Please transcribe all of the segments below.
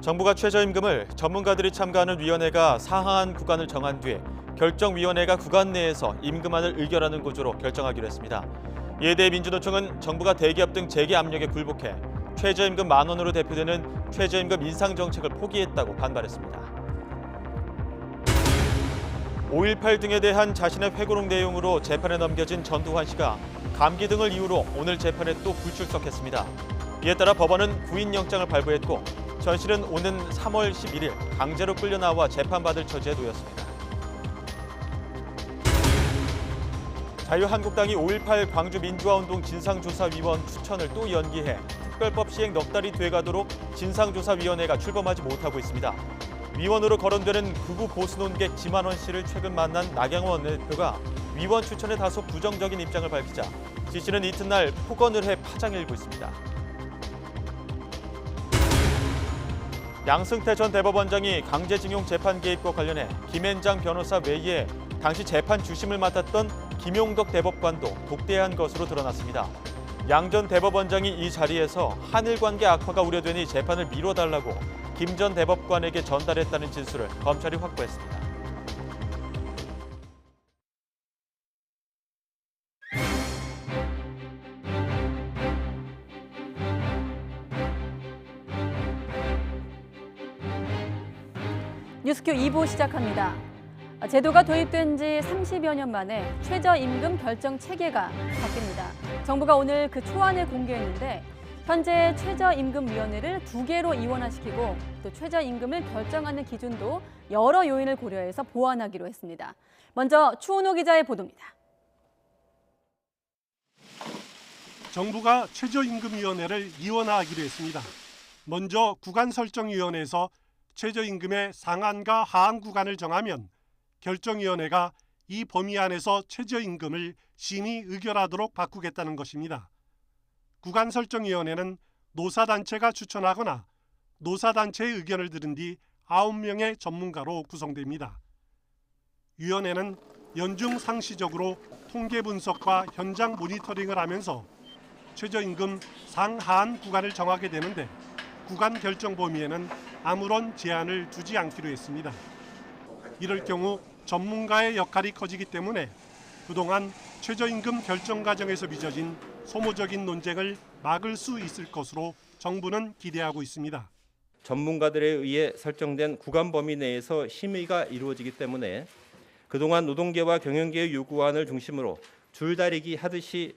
정부가 최저임금을 전문가들이 참가하는 위원회가 상한 구간을 정한 뒤에 결정위원회가 구간 내에서 임금안을 의결하는 구조로 결정하기로 했습니다. 이에 대해 민주노총은 정부가 대기업 등 재계 압력에 굴복해 최저임금 10,000원으로 대표되는 최저임금 인상 정책을 포기했다고 반발했습니다. 5.18 등에 대한 자신의 회고록 내용으로 재판에 넘겨진 전두환 씨가 감기 등을 이유로 오늘 재판에 또 불출석했습니다. 이에 따라 법원은 구인영장을 발부했고 전 씨는 오는 3월 11일 강제로 끌려 나와 재판받을 처지에 놓였습니다. 자유한국당이 5.18 광주민주화운동 진상조사위원 추천을 또 연기해 특별법 시행 넉 달이 돼가도록 진상조사위원회가 출범하지 못하고 있습니다. 위원으로 거론되는 극우 보수 논객 지만원 씨를 최근 만난 나경원 원내대표가 위원 추천에 다소 부정적인 입장을 밝히자 지 씨는 이튿날 폭언을 해 파장이 일고 있습니다. 양승태 전 대법원장이 강제징용 재판 개입과 관련해 김앤장 변호사 외에 당시 재판 주심을 맡았던 김용덕 대법관도 독대한 것으로 드러났습니다. 양 전 대법원장이 이 자리에서 한일 관계 악화가 우려되니 재판을 미뤄달라고 김 전 대법관에게 전달했다는 진술을 검찰이 확보했습니다. 뉴스큐 2부 시작합니다. 제도가 도입된 지 30여 년 만에 최저임금 결정 체계가 바뀝니다. 정부가 오늘 그 초안을 공개했는데 현재 최저임금위원회를 2개로 이원화시키고 또 최저임금을 결정하는 기준도 여러 요인을 고려해서 보완하기로 했습니다. 먼저 추은호 기자의 보도입니다. 정부가 최저임금위원회를 이원화하기로 했습니다. 먼저 구간설정위원회에서 최저임금의 상한과 하한 구간을 정하면 결정위원회가 이 범위 안에서 최저임금을 심의 의결하도록 바꾸겠다는 것입니다. 구간설정위원회는 노사단체가 추천하거나 노사단체의 의견을 들은 뒤 9명의 전문가로 구성됩니다. 위원회는 연중 상시적으로 통계 분석과 현장 모니터링을 하면서 최저임금 상하한 구간을 정하게 되는데 구간 결정 범위에는 아무런 제한을 두지 않기로 했습니다. 이럴 경우 전문가의 역할이 커지기 때문에 그동안 최저임금 결정 과정에서 빚어진 소모적인 논쟁을 막을 수 있을 것으로 정부는 기대하고 있습니다. 전문가들에 의해 설정된 구간 범위 내에서 심의가 이루어지기 때문에 그동안 노동계와 경영계의 요구안을 중심으로 줄다리기 하듯이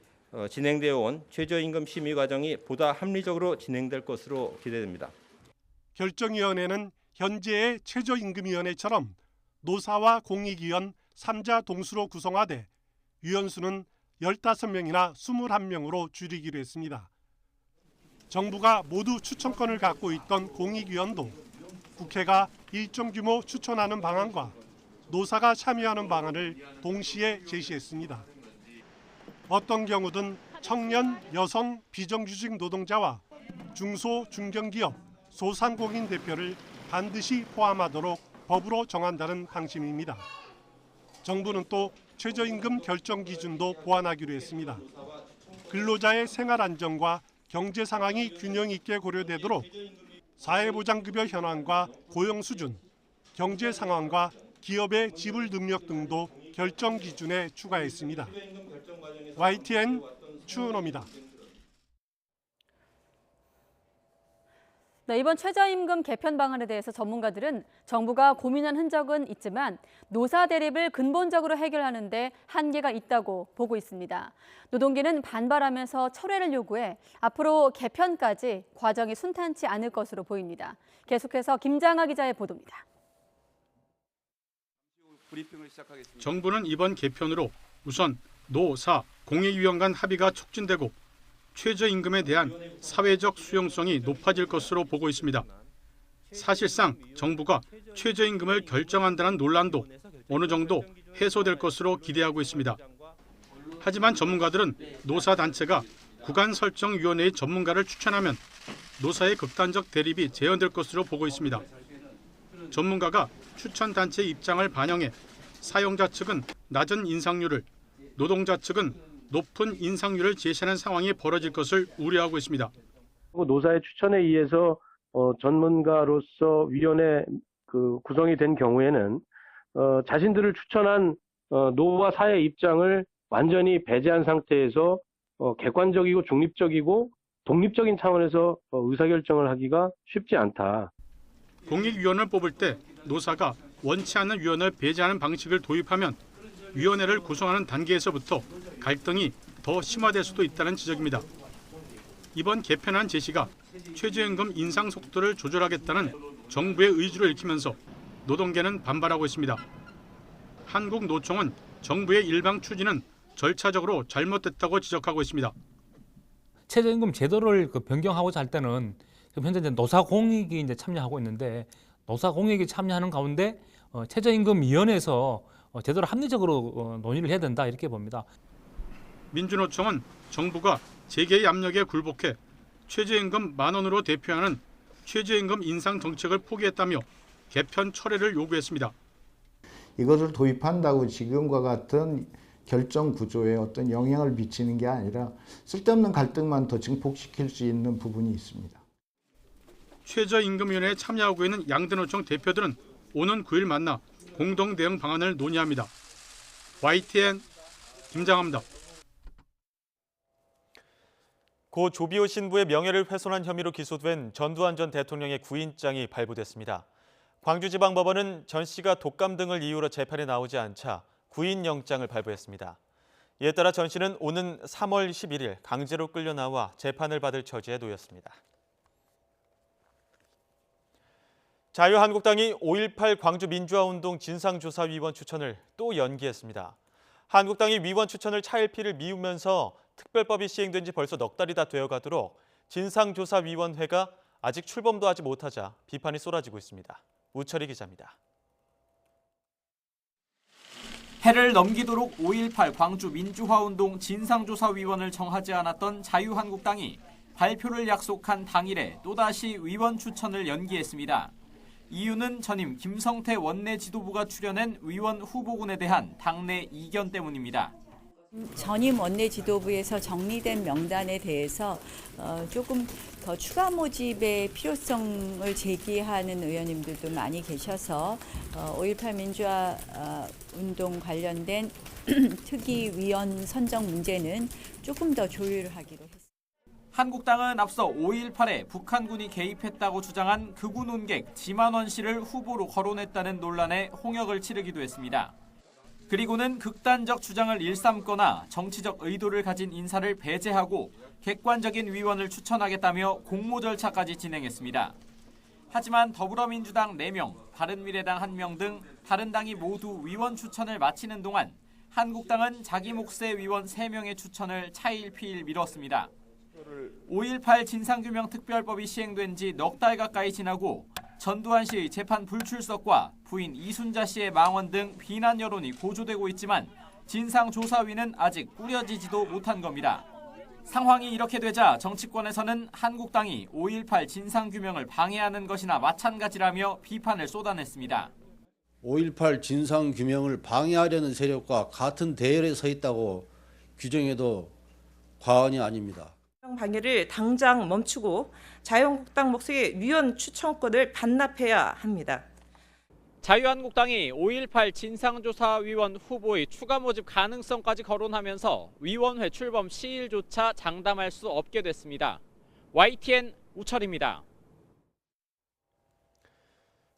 진행되어 온 최저임금 심의 과정이 보다 합리적으로 진행될 것으로 기대됩니다. 결정위원회는 현재의 최저임금위원회처럼 노사와 공익위원 3자 동수로 구성하되 위원수는 15명이나 21명으로 줄이기로 했습니다. 정부가 모두 추천권을 갖고 있던 공익위원도 국회가 일정 규모 추천하는 방안과 노사가 참여하는 방안을 동시에 제시했습니다. 어떤 경우든 청년, 여성, 비정규직 노동자와 중소, 중견기업, 소상공인 대표를 반드시 포함하도록 법으로 정한다는 방침입니다. 정부는 또 최저임금 결정 기준도 보완하기로 했습니다. 근로자의 생활 안정과 경제 상황이 균형 있게 고려되도록 사회보장급여 현황과 고용 수준, 경제 상황과 기업의 지불 능력 등도 결정 기준에 추가했습니다. YTN 추은호입니다. 네, 이번 최저임금 개편 방안에 대해서 전문가들은 정부가 고민한 흔적은 있지만 노사 대립을 근본적으로 해결하는 데 한계가 있다고 보고 있습니다. 노동계는 반발하면서 철회를 요구해 앞으로 개편까지 과정이 순탄치 않을 것으로 보입니다. 계속해서 김장하 기자의 보도입니다. 정부는 이번 개편으로 우선 노사, 공익위원 간 합의가 촉진되고 최저임금에 대한 사회적 수용성이 높아질 것으로 보고 있습니다. 사실상 정부가 최저임금을 결정한다는 논란도 어느 정도 해소될 것으로 기대하고 있습니다. 하지만 전문가들은 노사단체가 구간설정위원회의 전문가를 추천하면 노사의 극단적 대립이 재현될 것으로 보고 있습니다. 전문가가 추천단체 입장을 반영해 사용자 측은 낮은 인상률을, 노동자 측은 높은 인상률을 제시하는 상황이 벌어질 것을 우려하고 있습니다. 노사의 추천에 의해서 전문가로서 위원회 구성이 된 경우에는 자신들을 추천한 노와 사의 입장을 완전히 배제한 상태에서 객관적이고 중립적이고 독립적인 차원에서 의사결정을 하기가 쉽지 않다. 공익위원을 뽑을 때 노사가 원치 않는 위원을 배제하는 방식을 도입하면 위원회를 구성하는 단계에서부터 갈등이 더 심화될 수도 있다는 지적입니다. 이번 개편안 제시가 최저임금 인상 속도를 조절하겠다는 정부의 의지를 읽히면서 노동계는 반발하고 있습니다. 한국노총은 정부의 일방 추진은 절차적으로 잘못됐다고 지적하고 있습니다. 최저임금 제도를 변경하고자 할 때는 현재 이제 노사공익이 이제 참여하고 있는데 노사공익이 참여하는 가운데 최저임금위원회에서 제도를 합리적으로 논의를 해야 된다 이렇게 봅니다. 민주노총은 정부가 재계의 압력에 굴복해 최저임금 10,000원으로 대표하는 최저임금 인상 정책을 포기했다며 개편 철회를 요구했습니다. 이것을 도입한다고 지금과 같은 결정 구조에 어떤 영향을 미치는 게 아니라 쓸데없는 갈등만 더 증폭시킬 수 있는 부분이 있습니다. 최저임금위원회에 참여하고 있는 양대노총 대표들은 오는 9일 만나 공동 대응 방안을 논의합니다. YTN 김장합니다. 고 조비오 신부의 명예를 훼손한 혐의로 기소된 전두환 전 대통령의 구인장이 발부됐습니다. 광주지방법원은 전 씨가 독감 등을 이유로 재판에 나오지 않자 구인영장을 발부했습니다. 이에 따라 전 씨는 오는 3월 11일 강제로 끌려 나와 재판을 받을 처지에 놓였습니다. 자유한국당이 5.18 광주민주화운동 진상조사위원 추천을 또 연기했습니다. 한국당이 위원 추천을 차일피일 미루면서 특별법이 시행된 지 벌써 넉 달이 다 되어가도록 진상조사위원회가 아직 출범도 하지 못하자 비판이 쏟아지고 있습니다. 우철희 기자입니다. 해를 넘기도록 5.18 광주 민주화운동 진상조사위원을 정하지 않았던 자유한국당이 발표를 약속한 당일에 또다시 위원 추천을 연기했습니다. 이유는 전임 김성태 원내 지도부가 출연한 위원 후보군에 대한 당내 이견 때문입니다. 전임 원내 지도부에서 정리된 명단에 대해서 조금 더 추가 모집의 필요성을 제기하는 의원님들도 많이 계셔서 5.18 민주화 운동 관련된 특위위원 선정 문제는 조금 더 조율하기로 했습니다. 한국당은 앞서 5.18에 북한군이 개입했다고 주장한 극우 논객 지만원 씨를 후보로 거론했다는 논란에 홍역을 치르기도 했습니다. 그리고는 극단적 주장을 일삼거나 정치적 의도를 가진 인사를 배제하고 객관적인 위원을 추천하겠다며 공모 절차까지 진행했습니다. 하지만 더불어민주당 4명, 바른미래당 1명 등 다른 당이 모두 위원 추천을 마치는 동안 한국당은 자기 몫의 위원 3명의 추천을 차일피일 미뤘습니다. 5.18 진상규명특별법이 시행된 지 넉 달 가까이 지나고 전두환 씨의 재판 불출석과 부인 이순자 씨의 망언 등 비난 여론이 고조되고 있지만 진상조사위는 아직 꾸려지지도 못한 겁니다. 상황이 이렇게 되자 정치권에서는 한국당이 5.18 진상규명을 방해하는 것이나 마찬가지라며 비판을 쏟아냈습니다. 5.18 진상규명을 방해하려는 세력과 같은 대열에 서 있다고 규정해도 과언이 아닙니다. 방해를 당장 멈추고 자유한국당 몫의 위원 추천권을 반납해야 합니다. 자유한국당이 5.18 진상조사위원 후보의 추가 모집 가능성까지 거론하면서 위원회 출범 시일조차 장담할 수 없게 됐습니다. YTN 우철입니다.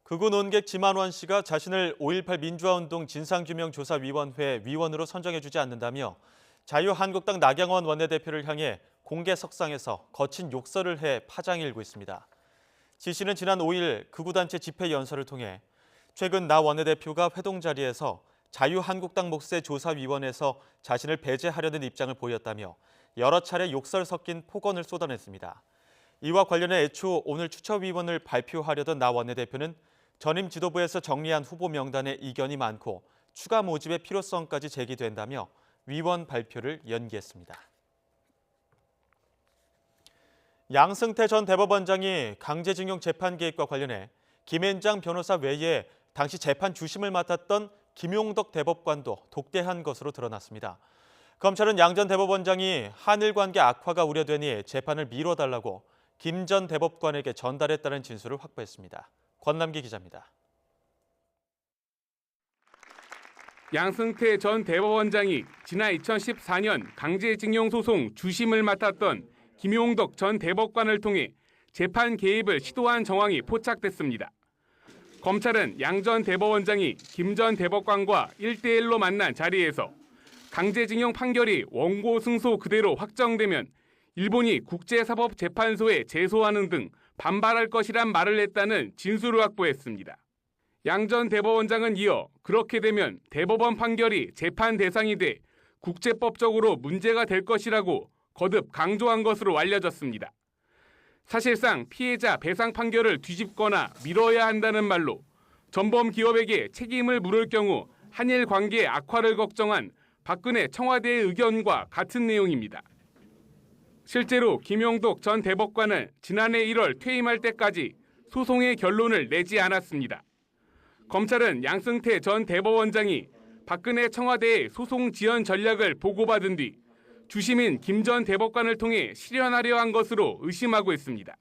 극우 논객 지만원 씨가 자신을 5.18 민주화운동 진상규명조사위원회 위원으로 선정해주지 않는다며 자유한국당 나경원 원내대표를 향해 공개석상에서 거친 욕설을 해 파장이 일고 있습니다. 지 씨는 지난 5일 극우단체 집회연설을 통해 최근 나 원내대표가 회동 자리에서 자유한국당 몫의 조사위원회에서 자신을 배제하려는 입장을 보였다며 여러 차례 욕설 섞인 폭언을 쏟아냈습니다. 이와 관련해 애초 오늘 추천위원을 발표하려던 나 원내대표는 전임 지도부에서 정리한 후보 명단에 이견이 많고 추가 모집의 필요성까지 제기된다며 위원 발표를 연기했습니다. 양승태 전 대법원장이 강제징용 재판 개입과 관련해 김앤장 변호사 외에 당시 재판 주심을 맡았던 김용덕 대법관도 독대한 것으로 드러났습니다. 검찰은 양 전 대법원장이 한일 관계 악화가 우려되니 재판을 미뤄달라고 김 전 대법관에게 전달했다는 진술을 확보했습니다. 권남기 기자입니다. 양승태 전 대법원장이 지난 2014년 강제징용 소송 주심을 맡았던 김용덕 전 대법관을 통해 재판 개입을 시도한 정황이 포착됐습니다. 검찰은 양 전 대법원장이 김 전 대법관과 1대1로 만난 자리에서 강제징용 판결이 원고 승소 그대로 확정되면 일본이 국제사법재판소에 제소하는 등 반발할 것이란 말을 했다는 진술을 확보했습니다. 양 전 대법원장은 이어 그렇게 되면 대법원 판결이 재판 대상이 돼 국제법적으로 문제가 될 것이라고 거듭 강조한 것으로 알려졌습니다. 사실상 피해자 배상 판결을 뒤집거나 미뤄야 한다는 말로 전범 기업에게 책임을 물을 경우 한일 관계 악화를 걱정한 박근혜 청와대의 의견과 같은 내용입니다. 실제로 김용덕 전 대법관은 지난해 1월 퇴임할 때까지 소송의 결론을 내지 않았습니다. 검찰은 양승태 전 대법원장이 박근혜 청와대의 소송 지연 전략을 보고받은 뒤 주심인 김 전 대법관을 통해 실현하려 한 것으로 의심하고 있습니다.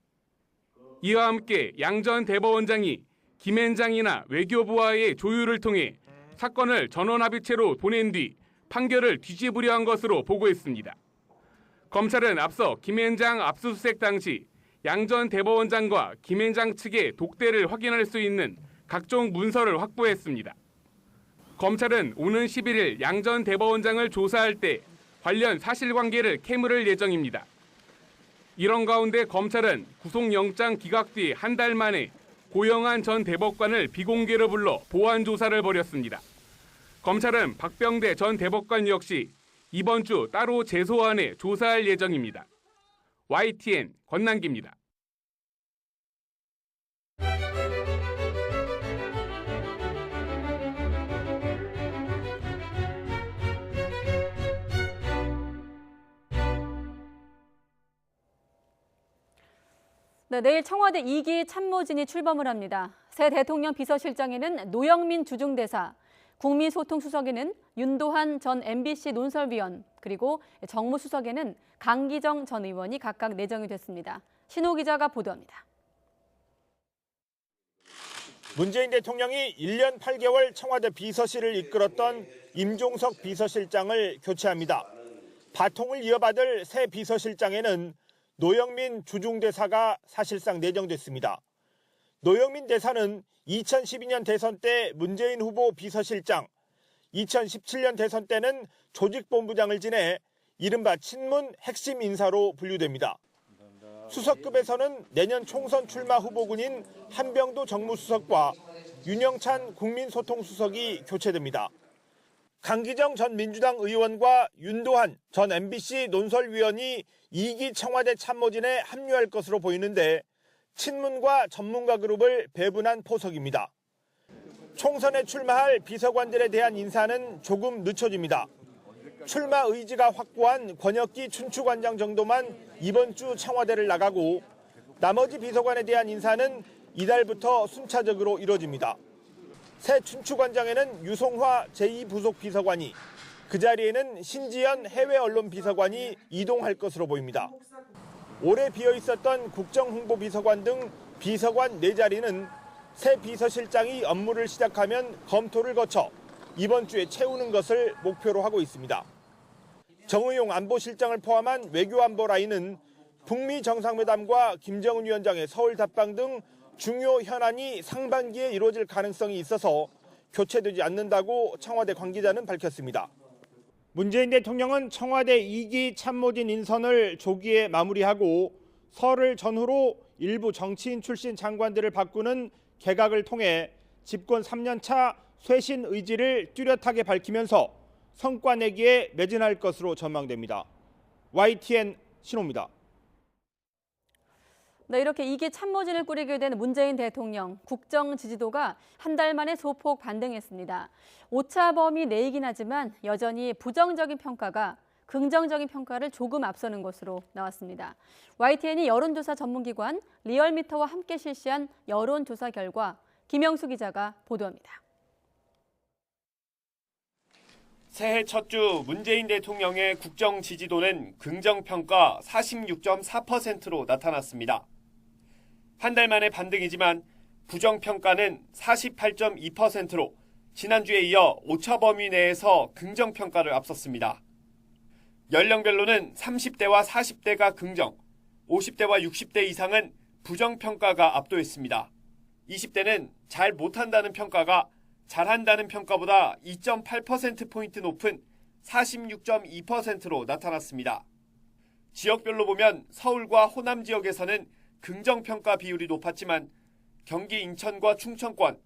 이와 함께 양 전 대법원장이 김앤장이나 외교부와의 조율을 통해 사건을 전원합의체로 보낸 뒤 판결을 뒤집으려 한 것으로 보고 있습니다. 검찰은 앞서 김앤장 압수수색 당시 양 전 대법원장과 김앤장 측의 독대를 확인할 수 있는 각종 문서를 확보했습니다. 검찰은 오는 11일 양 전 대법원장을 조사할 때 관련 사실관계를 캐물을 예정입니다. 이런 가운데 검찰은 구속영장 기각 뒤 한 달 만에 고영한 전 대법관을 비공개로 불러 보완 조사를 벌였습니다. 검찰은 박병대 전 대법관 역시 이번 주 따로 제소안에 조사할 예정입니다. YTN 권남기입니다. 네, 내일 청와대 2기 참모진이 출범을 합니다. 새 대통령 비서실장에는 노영민 주중대사, 국민소통수석에는 윤도한 전 MBC 논설위원, 그리고 정무수석에는 강기정 전 의원이 각각 내정이 됐습니다. 신호 기자가 보도합니다. 문재인 대통령이 1년 8개월 청와대 비서실을 이끌었던 임종석 비서실장을 교체합니다. 바통을 이어받을 새 비서실장에는 노영민 주중대사가 사실상 내정됐습니다. 노영민 대사는 2012년 대선 때 문재인 후보 비서실장, 2017년 대선 때는 조직본부장을 지내 이른바 친문 핵심 인사로 분류됩니다. 수석급에서는 내년 총선 출마 후보군인 한병도 정무수석과 윤영찬 국민소통수석이 교체됩니다. 강기정 전 민주당 의원과 윤도한 전 MBC 논설위원이 2기 청와대 참모진에 합류할 것으로 보이는데 친문과 전문가 그룹을 배분한 포석입니다. 총선에 출마할 비서관들에 대한 인사는 조금 늦춰집니다. 출마 의지가 확고한 권혁기 춘추관장 정도만 이번 주 청와대를 나가고 나머지 비서관에 대한 인사는 이달부터 순차적으로 이뤄집니다. 새 춘추관장에는 유송화 제2부속비서관이, 그 자리에는 신지연 해외언론비서관이 이동할 것으로 보입니다. 올해 비어있었던 국정홍보비서관 등 비서관 4자리는 새 비서실장이 업무를 시작하면 검토를 거쳐 이번 주에 채우는 것을 목표로 하고 있습니다. 정의용 안보실장을 포함한 외교안보 라인은 북미 정상회담과 김정은 위원장의 서울 답방 등 중요 현안이 상반기에 이루어질 가능성이 있어서 교체되지 않는다고 청와대 관계자는 밝혔습니다. 문재인 대통령은 청와대 2기 참모진 인선을 조기에 마무리하고 설을 전후로 일부 정치인 출신 장관들을 바꾸는 개각을 통해 집권 3년차 쇄신 의지를 뚜렷하게 밝히면서 성과 내기에 매진할 것으로 전망됩니다. YTN 신호입니다. 네, 이렇게 2기 참모진을 꾸리게 된 문재인 대통령, 국정 지지도가 한 달 만에 소폭 반등했습니다. 오차범위 내이긴 하지만 여전히 부정적인 평가가 긍정적인 평가를 조금 앞서는 것으로 나왔습니다. YTN이 여론조사 전문기관 리얼미터와 함께 실시한 여론조사 결과 김영수 기자가 보도합니다. 새해 첫 주 문재인 대통령의 국정 지지도는 긍정평가 46.4%로 나타났습니다. 한 달 만에 반등이지만 부정평가는 48.2%로 지난주에 이어 오차 범위 내에서 긍정평가를 앞섰습니다. 연령별로는 30대와 40대가 긍정, 50대와 60대 이상은 부정평가가 압도했습니다. 20대는 잘 못한다는 평가가 잘한다는 평가보다 2.8%포인트 높은 46.2%로 나타났습니다. 지역별로 보면 서울과 호남 지역에서는 긍정평가 비율이 높았지만 경기 인천과 충청권,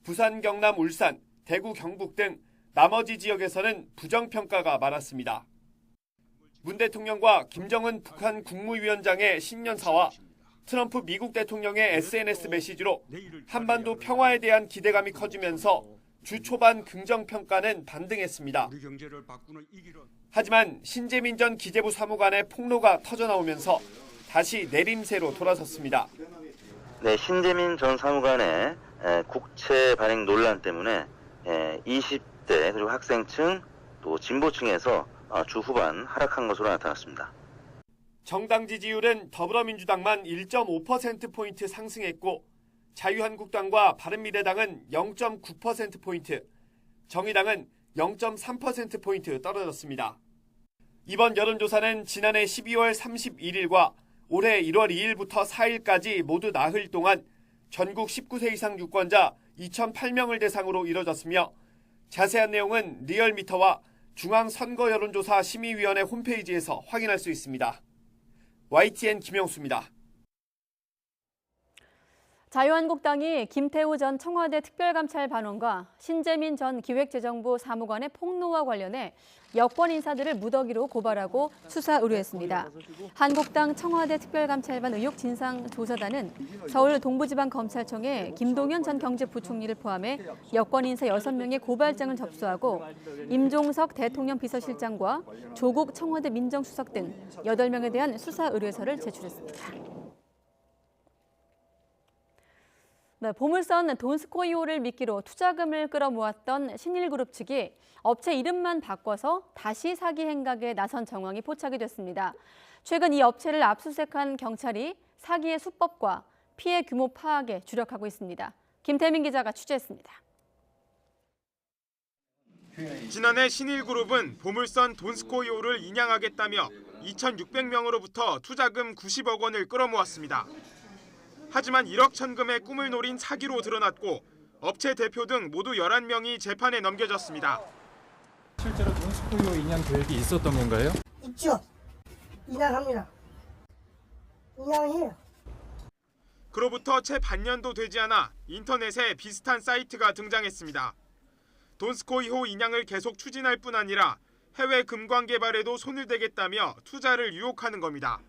부산, 경남, 울산, 대구, 경북 등 나머지 지역에서는 부정평가가 많았습니다. 문 대통령과 김정은 북한 국무위원장의 신년사와 트럼프 미국 대통령의 SNS 메시지로 한반도 평화에 대한 기대감이 커지면서 주 초반 긍정평가는 반등했습니다. 하지만 신재민 전 기재부 사무관의 폭로가 터져나오면서 다시 내림세로 돌아섰습니다. 네, 신재민 전 사무관의 국채 발행 논란 때문에 20대 그리고 학생층 또 진보층에서 주 후반 하락한 것으로 나타났습니다. 정당 지지율은 더불어민주당만 1.5%포인트 상승했고 자유한국당과 바른미래당은 0.9%포인트, 정의당은 0.3%포인트 떨어졌습니다. 이번 여론조사는 지난해 12월 31일과 올해 1월 2일부터 4일까지 모두 나흘 동안 전국 19세 이상 유권자 2,008명을 대상으로 이뤄졌으며 자세한 내용은 리얼미터와 중앙선거여론조사 심의위원회 홈페이지에서 확인할 수 있습니다. YTN 김영수입니다. 자유한국당이 김태우 전 청와대 특별감찰반원과 신재민 전 기획재정부 사무관의 폭로와 관련해 여권 인사들을 무더기로 고발하고 수사 의뢰했습니다. 한국당 청와대 특별감찰반 의혹 진상조사단은 서울 동부지방검찰청에 김동연 전 경제부총리를 포함해 여권 인사 6명의 고발장을 접수하고 임종석 대통령 비서실장과 조국 청와대 민정수석 등 8명에 대한 수사 의뢰서를 제출했습니다. 네, 보물선 돈스코이호를 미끼로 투자금을 끌어모았던 신일그룹 측이 업체 이름만 바꿔서 다시 사기 행각에 나선 정황이 포착이 됐습니다. 최근 이 업체를 압수수색한 경찰이 사기의 수법과 피해 규모 파악에 주력하고 있습니다. 김태민 기자가 취재했습니다. 지난해 신일그룹은 보물선 돈스코이호를 인양하겠다며 2,600명으로부터 투자금 90억 원을 끌어모았습니다. 하지만 1억 천금의 꿈을 노린 사기로 드러났고 업체 대표 등 모두 11명이 재판에 넘겨졌습니다. 실제로 돈스코이호 인양 계획이 있었던 건가요? 있죠. 인양합니다. 인양해요. 그로부터 채 반년도 되지 않아 인터넷에 비슷한 사이트가 등장했습니다. 돈스코이호 인양을 계속 추진할 뿐 아니라 해외 금광 개발에도 손을 대겠다며 투자를 유혹하는 겁니다.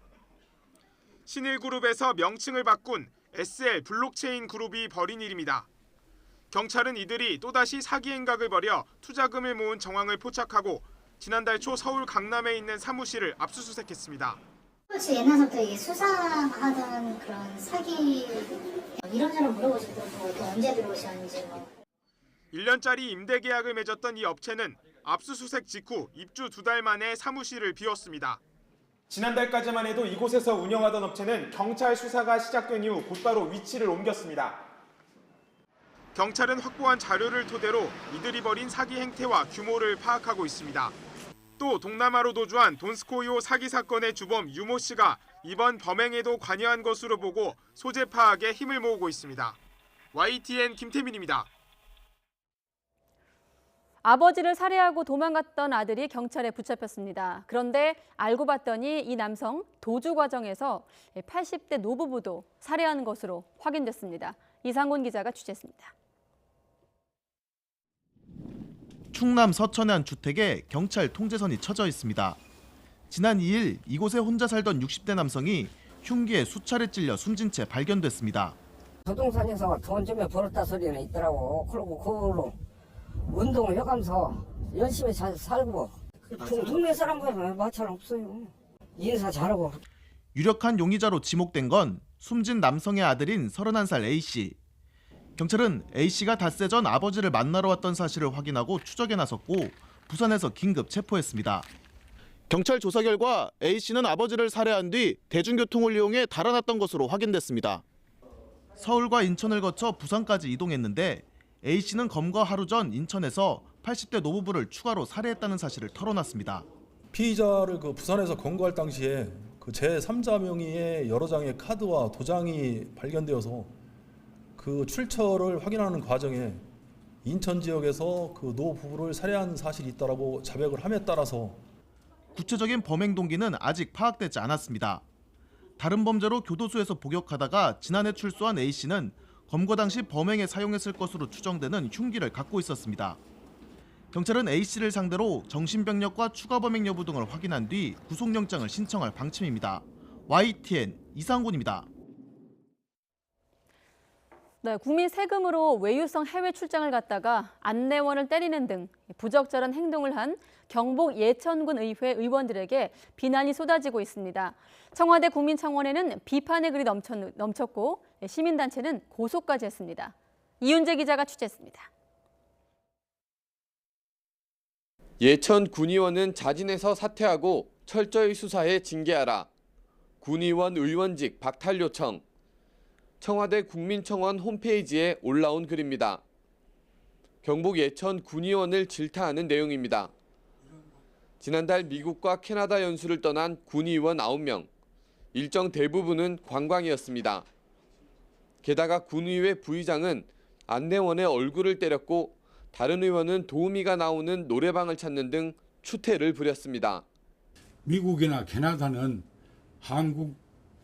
신일그룹에서 명칭을 바꾼 SL 블록체인 그룹이 벌인 일입니다. 경찰은 이들이 또다시 사기 행각을 벌여 투자금을 모은 정황을 포착하고 지난달 초 서울 강남에 있는 사무실을 압수수색했습니다. 혹시 옛날부터 이게 수사하던 그런 사기 이런저런 물어보시더라고요. 또 언제 들어오셨는지 1년짜리 임대 계약을 맺었던 이 업체는 압수수색 직후 입주 2달 만에 사무실을 비웠습니다. 지난달까지만 해도 이곳에서 운영하던 업체는 경찰 수사가 시작된 이후 곧바로 위치를 옮겼습니다. 경찰은 확보한 자료를 토대로 이들이 벌인 사기 행태와 규모를 파악하고 있습니다. 또 동남아로 도주한 돈스코이호 사기 사건의 주범 유모 씨가 이번 범행에도 관여한 것으로 보고 소재 파악에 힘을 모으고 있습니다. YTN 김태민입니다. 아버지를 살해하고 도망갔던 아들이 경찰에 붙잡혔습니다. 그런데 알고 봤더니 이 남성 도주 과정에서 80대 노부부도 살해한 것으로 확인됐습니다. 이상곤 기자가 취재했습니다. 충남 서천의 한 주택에 경찰 통제선이 쳐져 있습니다. 지난 2일 이곳에 혼자 살던 60대 남성이 흉기에 수차례 찔려 숨진 채 발견됐습니다. 부동산에서 돈 좀 벌었다 소리는 있더라고. 그러고 그걸로 운동을 해가면서 열심히 잘 살고 동네 사람과는 마찰 없어요. 인사 잘하고. 유력한 용의자로 지목된 건 숨진 남성의 아들인 31살 A씨. 경찰은 A씨가 닷새 전 아버지를 만나러 왔던 사실을 확인하고 추적에 나섰고 부산에서 긴급 체포했습니다. 경찰 조사 결과 A씨는 아버지를 살해한 뒤 대중교통을 이용해 달아났던 것으로 확인됐습니다. 서울과 인천을 거쳐 부산까지 이동했는데 A씨는 검거 하루 전 인천에서 80대 노부부를 추가로 살해했다는 사실을 털어놨습니다. 피의자를 부산에서 검거할 당시에 제3자 명의의 여러 장의 카드와 도장이 발견되어서 그 출처를 확인하는 과정에 인천 지역에서 그 노부부를 살해한 사실이 있다라고 자백을 함에 따라서 구체적인 범행 동기는 아직 파악되지 않았습니다. 다른 범죄로 교도소에서 복역하다가 지난해 출소한 A씨는 검거 당시 범행에 사용했을 것으로 추정되는 흉기를 갖고 있었습니다. 경찰은 A씨를 상대로 정신병력과 추가 범행 여부 등을 확인한 뒤 구속영장을 신청할 방침입니다. YTN 이상군입니다. 네, 국민 세금으로 외유성 해외 출장을 갔다가 안내원을 때리는 등 부적절한 행동을 한 경북 예천군 의회 의원들에게 비난이 쏟아지고 있습니다. 청와대 국민청원에는 비판의 글이 넘쳤고 시민단체는 고소까지 했습니다. 이윤재 기자가 취재했습니다. 예천 군의원은 자진해서 사퇴하고 철저히 수사해 징계하라. 군의원 의원직 박탈 요청. 청와대 국민청원 홈페이지에 올라온 글입니다. 경북 예천 군의원을 질타하는 내용입니다. 지난달 미국과 캐나다 연수를 떠난 군의원 9명, 일정 대부분은 관광이었습니다. 게다가 군의회 부의장은 안내원의 얼굴을 때렸고 다른 의원은 도우미가 나오는 노래방을 찾는 등 추태를 부렸습니다. 미국이나 캐나다는 한국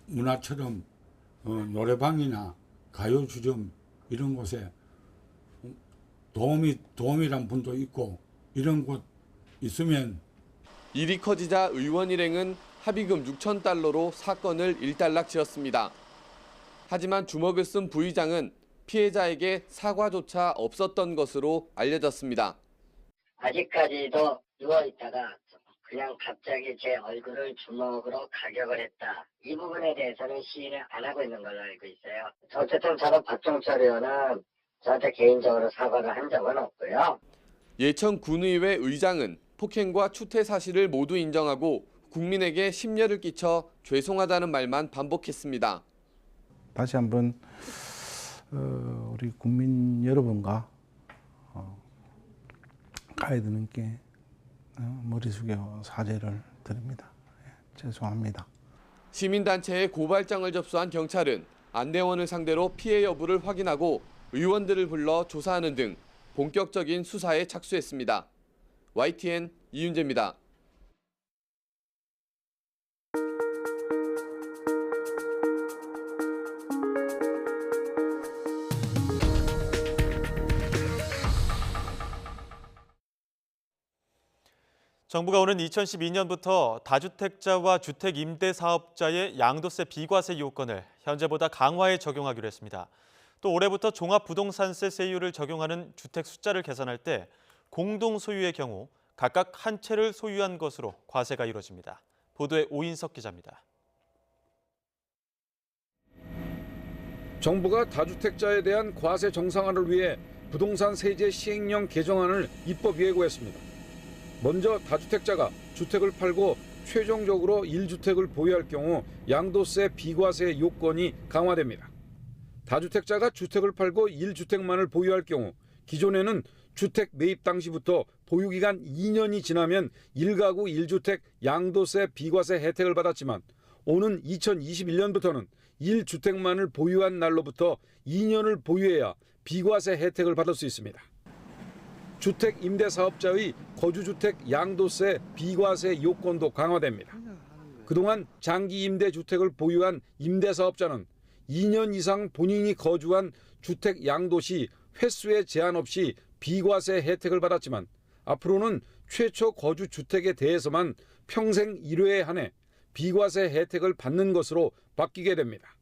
문화처럼 노래방이나 가요주점 이런 곳에 도우미란 분도 있고 이런 곳 있으면 일이 커지자 의원 일행은 합의금 6,000달러로 사건을 일단락지었습니다. 하지만 주먹을 쓴 부의장은 피해자에게 사과조차 없었던 것으로 알려졌습니다. 아직까지도 누워있다가 그냥 갑자기 제 얼굴을 주먹으로 가격을 했다. 이 부분에 대해서는 시인을 안 하고 있는 걸로 알고 있어요. 어쨌든 저는 박종철 의원은 저한테 개인적으로 사과를 한 적은 없고요. 예천 군의회 의장은 폭행과 추태 사실을 모두 인정하고 국민에게 심려를 끼쳐 죄송하다는 말만 반복했습니다. 다시 한번 우리 국민 여러분과 가이드님께 머리 숙여 사죄를 드립니다. 죄송합니다. 시민단체에 고발장을 접수한 경찰은 안내원을 상대로 피해 여부를 확인하고 의원들을 불러 조사하는 등 본격적인 수사에 착수했습니다. YTN 이윤재입니다. 정부가 오는 2012년부터 다주택자와 주택임대사업자의 양도세 비과세 요건을 현재보다 강화해 적용하기로 했습니다. 또 올해부터 종합부동산세 세율을 적용하는 주택 숫자를 계산할 때 공동 소유의 경우 각각 한 채를 소유한 것으로 과세가 이루어집니다. 보도에 오인석 기자입니다. 정부가 다주택자에 대한 과세 정상화를 위해 부동산 세제 시행령 개정안을 입법 예고했습니다. 먼저 다주택자가 주택을 팔고 최종적으로 1주택을 보유할 경우 양도세 비과세 요건이 강화됩니다. 다주택자가 주택을 팔고 1주택만을 보유할 경우 기존에는 주택 매입 당시부터 보유기간 2년이 지나면 1가구 1주택 양도세 비과세 혜택을 받았지만 오는 2021년부터는 1주택만을 보유한 날로부터 2년을 보유해야 비과세 혜택을 받을 수 있습니다. 주택 임대사업자의 거주주택 양도세 비과세 요건도 강화됩니다. 그동안 장기 임대주택을 보유한 임대사업자는 2년 이상 본인이 거주한 주택 양도 시 횟수에 제한 없이 비과세 혜택을 받았지만 앞으로는 최초 거주 주택에 대해서만 평생 1회에 한해 비과세 혜택을 받는 것으로 바뀌게 됩니다.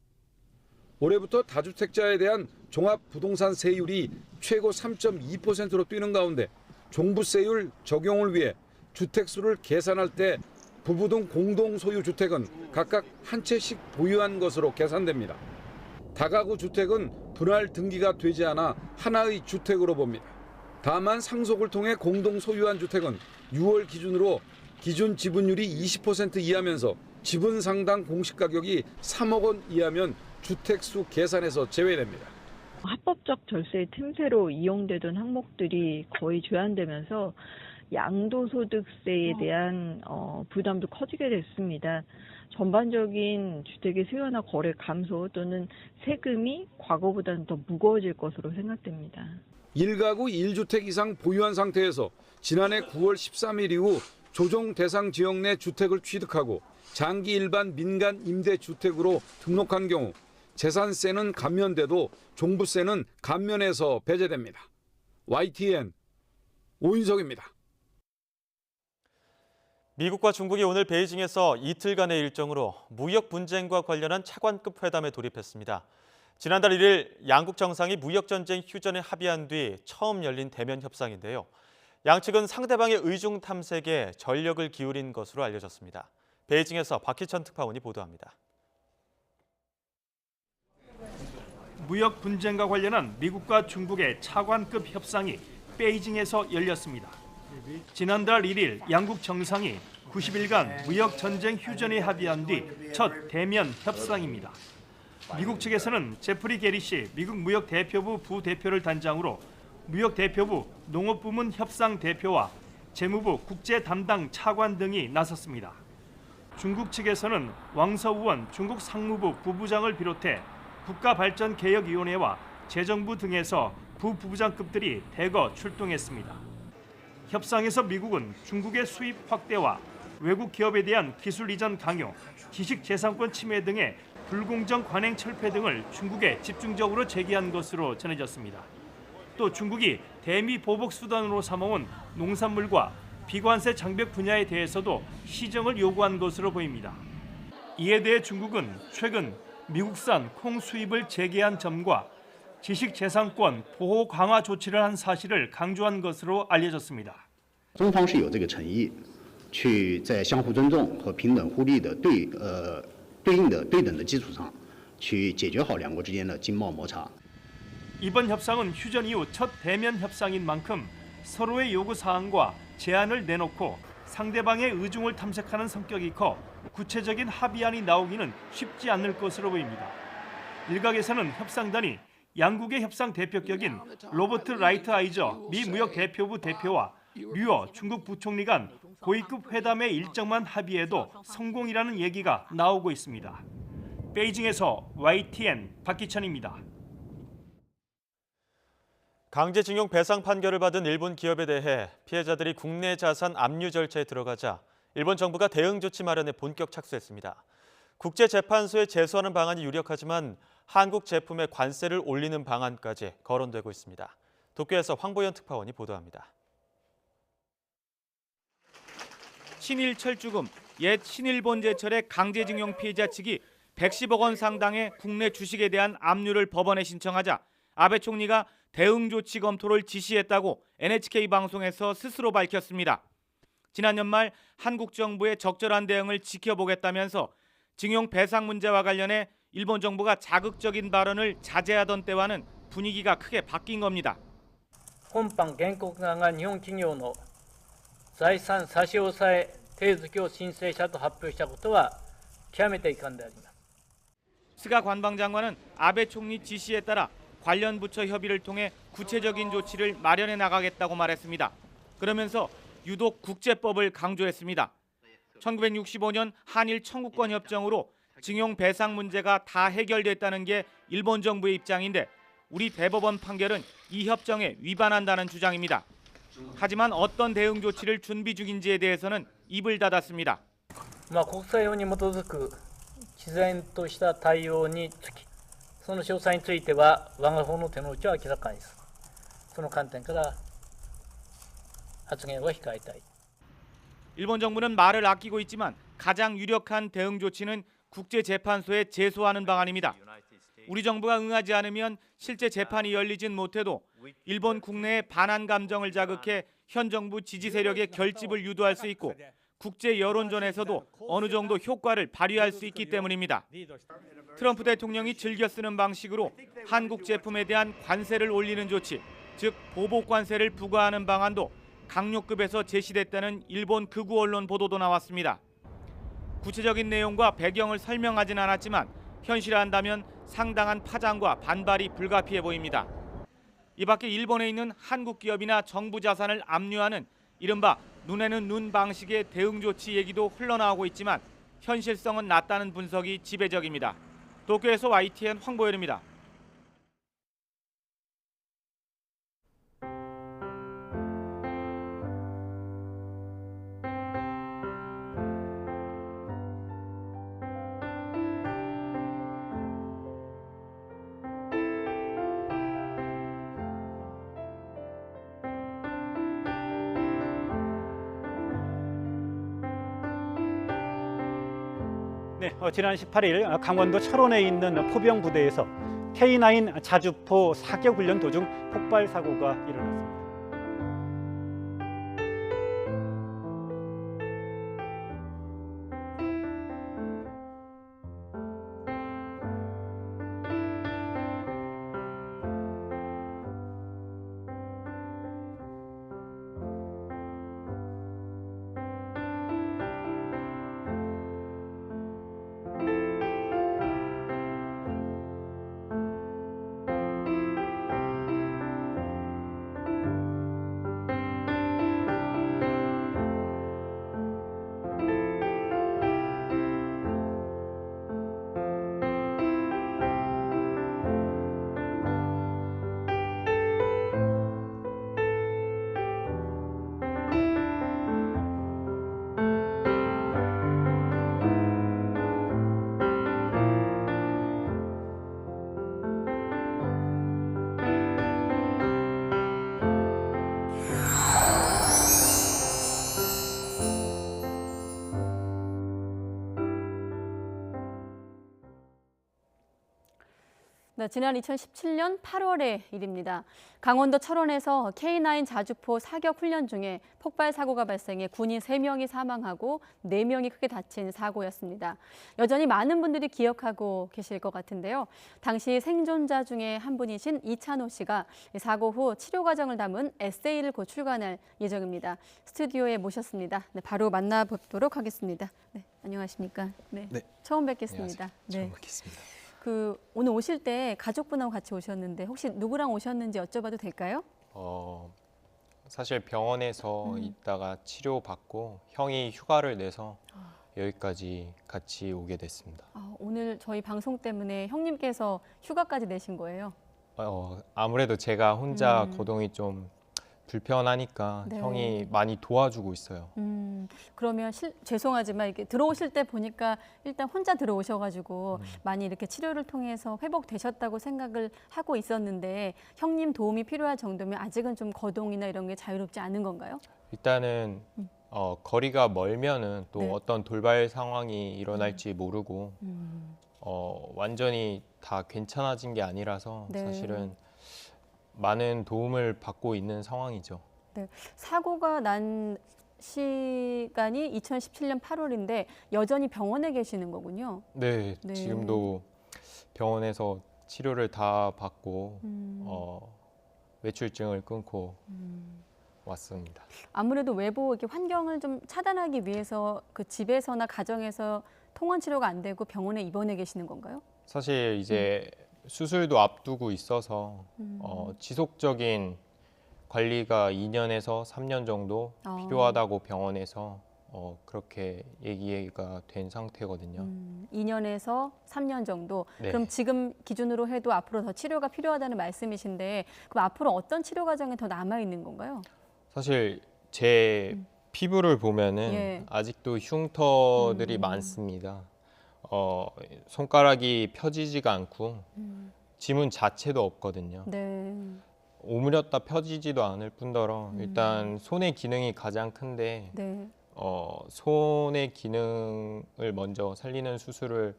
올해부터 다주택자에 대한 종합부동산 세율이 최고 3.2%로 뛰는 가운데 종부세율 적용을 위해 주택수를 계산할 때 부부 등 공동 소유 주택은 각각 한 채씩 보유한 것으로 계산됩니다. 다가구 주택은 분할 등기가 되지 않아 하나의 주택으로 봅니다. 다만 상속을 통해 공동 소유한 주택은 6월 기준으로 기준 지분율이 20% 이하면서 지분 상당 공시가격이 3억 원 이하면 주택수 계산에서 제외됩니다. 합법적 절세의 틈새로 이용되던 항목들이 거의 제한되면서 양도소득세에 대한 부담도 커지게 됐습니다. 전반적인 주택의 수요나 거래 감소 또는 세금이 과거보다는 더 무거워질 것으로 생각됩니다. 1가구 1주택 이상 보유한 상태에서 지난해 9월 13일 이후 조정 대상 지역 내 주택을 취득하고 장기 일반 민간 임대주택으로 등록한 경우 재산세는 감면돼도 종부세는 감면해서 배제됩니다. YTN 오인석입니다. 미국과 중국이 오늘 베이징에서 이틀간의 일정으로 무역 분쟁과 관련한 차관급 회담에 돌입했습니다. 지난달 1일 양국 정상이 무역전쟁 휴전에 합의한 뒤 처음 열린 대면 협상인데요. 양측은 상대방의 의중 탐색에 전력을 기울인 것으로 알려졌습니다. 베이징에서 박희천 특파원이 보도합니다. 무역 분쟁과 관련한 미국과 중국의 차관급 협상이 베이징에서 열렸습니다. 지난달 1일 양국 정상이 90일간 무역 전쟁 휴전에 합의한 뒤 첫 대면 협상입니다. 미국 측에서는 제프리 게리시 미국 무역 대표부 부대표를 단장으로 무역 대표부 농업부문 협상 대표와 재무부 국제 담당 차관 등이 나섰습니다. 중국 측에서는 왕서우원 중국 상무부 부부장을 비롯해 국가발전개혁위원회와 재정부 등에서 부부장급들이 대거 출동했습니다. 협상에서 미국은 중국의 수입 확대와 외국 기업에 대한 기술 이전 강요, 지식재산권 침해 등의 불공정 관행 철폐 등을 중국에 집중적으로 제기한 것으로 전해졌습니다. 또 중국이 대미 보복 수단으로 삼아온 농산물과 비관세 장벽 분야에 대해서도 시정을 요구한 것으로 보입니다. 이에 대해 중국은 최근 미국산 콩 수입을 재개한 점과 지식재산권 보호 강화 조치를 한 사실을 강조한 것으로 알려졌습니다. 中方是有这个诚意，去在相互尊重和平等互利的对等的基础上，去解决好两国之间的经贸摩擦。 이번 협상은 휴전 이후 첫 대면 협상인 만큼 서로의 요구 사항과 제안을 내놓고 상대방의 의중을 탐색하는 성격이 커 구체적인 합의안이 나오기는 쉽지 않을 것으로 보입니다. 일각에서는 협상단이 양국의 협상 대표격인 로버트 라이트 아이저 미 무역 대표부 대표와 류어 중국 부총리 간 고위급 회담의 일정만 합의해도 성공이라는 얘기가 나오고 있습니다. 베이징에서 YTN 박기천입니다. 강제징용 배상 판결을 받은 일본 기업에 대해 피해자들이 국내 자산 압류 절차에 들어가자 일본 정부가 대응 조치 마련에 본격 착수했습니다. 국제재판소에 제소하는 방안이 유력하지만 한국 제품에 관세를 올리는 방안까지 거론되고 있습니다. 도쿄에서 황보연 특파원이 보도합니다. 신일 철주금, 옛 신일본제철의 강제징용 피해자 측이 110억 원 상당의 국내 주식에 대한 압류를 법원에 신청하자 아베 총리가 대응 조치 검토를 지시했다고 NHK 방송에서 스스로 밝혔습니다. 지난 연말 한국 정부의 적절한 대응을 지켜보겠다면서 징용 배상 문제와 관련해 일본 정부가 자극적인 발언을 자제하던 때와는 분위기가 크게 바뀐 겁니다. 今般原告側が日本企業の財産差し押さえ手続きを申請したと発表したことは極めて遺憾であります。 스가 관방장관은 아베 총리 지시에 따라 관련 부처 협의를 통해 구체적인 조치를 마련해 나가겠다고 말했습니다. 그러면서 유독 국제법을 강조했습니다. 1965년 한일 청구권 협정으로 징용 배상 문제가 다 해결됐다는 게 일본 정부의 입장인데 우리 대법원 판결은 이 협정에 위반한다는 주장입니다. 하지만 어떤 대응 조치를 준비 중인지에 대해서는 입을 닫았습니다. 国際法に基づく毅然とした対応につき、その詳細については我が方の手の内は明らかです。その観点から発言は控えたい。 일본 정부는 말을 아끼고 있지만 가장 유력한 대응 조치는 국제재판소에 제소하는 방안입니다. 우리 정부가 응하지 않으면 실제 재판이 열리진 못해도 일본 국내의 반한 감정을 자극해 현 정부 지지 세력의 결집을 유도할 수 있고 국제 여론전에서도 어느 정도 효과를 발휘할 수 있기 때문입니다. 트럼프 대통령이 즐겨 쓰는 방식으로 한국 제품에 대한 관세를 올리는 조치, 즉 보복관세를 부과하는 방안도 강요급에서 제시됐다는 일본 극우 언론 보도도 나왔습니다. 구체적인 내용과 배경을 설명하진 않았지만 현실화한다면 상당한 파장과 반발이 불가피해 보입니다. 이 밖에 일본에 있는 한국 기업이나 정부 자산을 압류하는 이른바 눈에는 눈 방식의 대응 조치 얘기도 흘러나오고 있지만 현실성은 낮다는 분석이 지배적입니다. 도쿄에서 YTN 황보열입니다. 네, 지난 18일 강원도 철원에 있는 포병 부대에서 K9 자주포 사격 훈련 도중 폭발 사고가 일어났습니다. 네, 지난 2017년 8월의 일입니다. 강원도 철원에서 K9 자주포 사격 훈련 중에 폭발 사고가 발생해 군인 3명이 사망하고 4명이 크게 다친 사고였습니다. 여전히 많은 분들이 기억하고 계실 것 같은데요. 당시 생존자 중에 한 분이신 이찬호 씨가 사고 후 치료 과정을 담은 에세이를 곧 출간할 예정입니다. 스튜디오에 모셨습니다. 네, 바로 만나보도록 하겠습니다. 네, 안녕하십니까? 네, 처음 뵙겠습니다. 처음 뵙겠습니다. 오늘 오실 때 가족분하고 같이 오셨는데 혹시 누구랑 오셨는지 여쭤봐도 될까요? 사실 병원에서 있다가 치료받고 형이 휴가를 내서 여기까지 같이 오게 됐습니다. 오늘 저희 방송 때문에 형님께서 휴가까지 내신 거예요? 아무래도 제가 혼자 거동이 좀 불편하니까 네. 형이 많이 도와주고 있어요. 그러면 죄송하지만 이렇게 들어오실 때 보니까 일단 혼자 들어오셔가지고 많이 이렇게 치료를 통해서 회복되셨다고 생각을 하고 있었는데 형님 도움이 필요할 정도면 아직은 좀 거동이나 이런 게 자유롭지 않은 건가요? 일단은 거리가 멀면은 또 네. 어떤 돌발 상황이 일어날지 모르고 완전히 다 괜찮아진 게 아니라서 네. 사실은 많은 도움을 받고 있는 상황이죠. 네, 사고가 난 시간이 2017년 8월인데 여전히 병원에 계시는 거군요. 네, 네. 지금도 병원에서 치료를 다 받고 외출증을 끊고 왔습니다. 아무래도 외부 이렇게 환경을 좀 차단하기 위해서 그 집에서나 가정에서 통원 치료가 안 되고 병원에 입원해 계시는 건가요? 사실 이제 수술도 앞두고 있어서 지속적인 관리가 2년에서 3년 정도 필요하다고 병원에서 그렇게 얘기가 된 상태거든요. 2년에서 3년 정도. 네. 그럼 지금 기준으로 해도 앞으로 더 치료가 필요하다는 말씀이신데 그럼 앞으로 어떤 치료 과정이 더 남아 있는 건가요? 사실 제 피부를 보면은 예. 아직도 흉터들이 많습니다. 손가락이 펴지지가 않고 지문 자체도 없거든요. 네. 오므렸다 펴지지도 않을 뿐더러 일단 손의 기능이 가장 큰데 네. 손의 기능을 먼저 살리는 수술을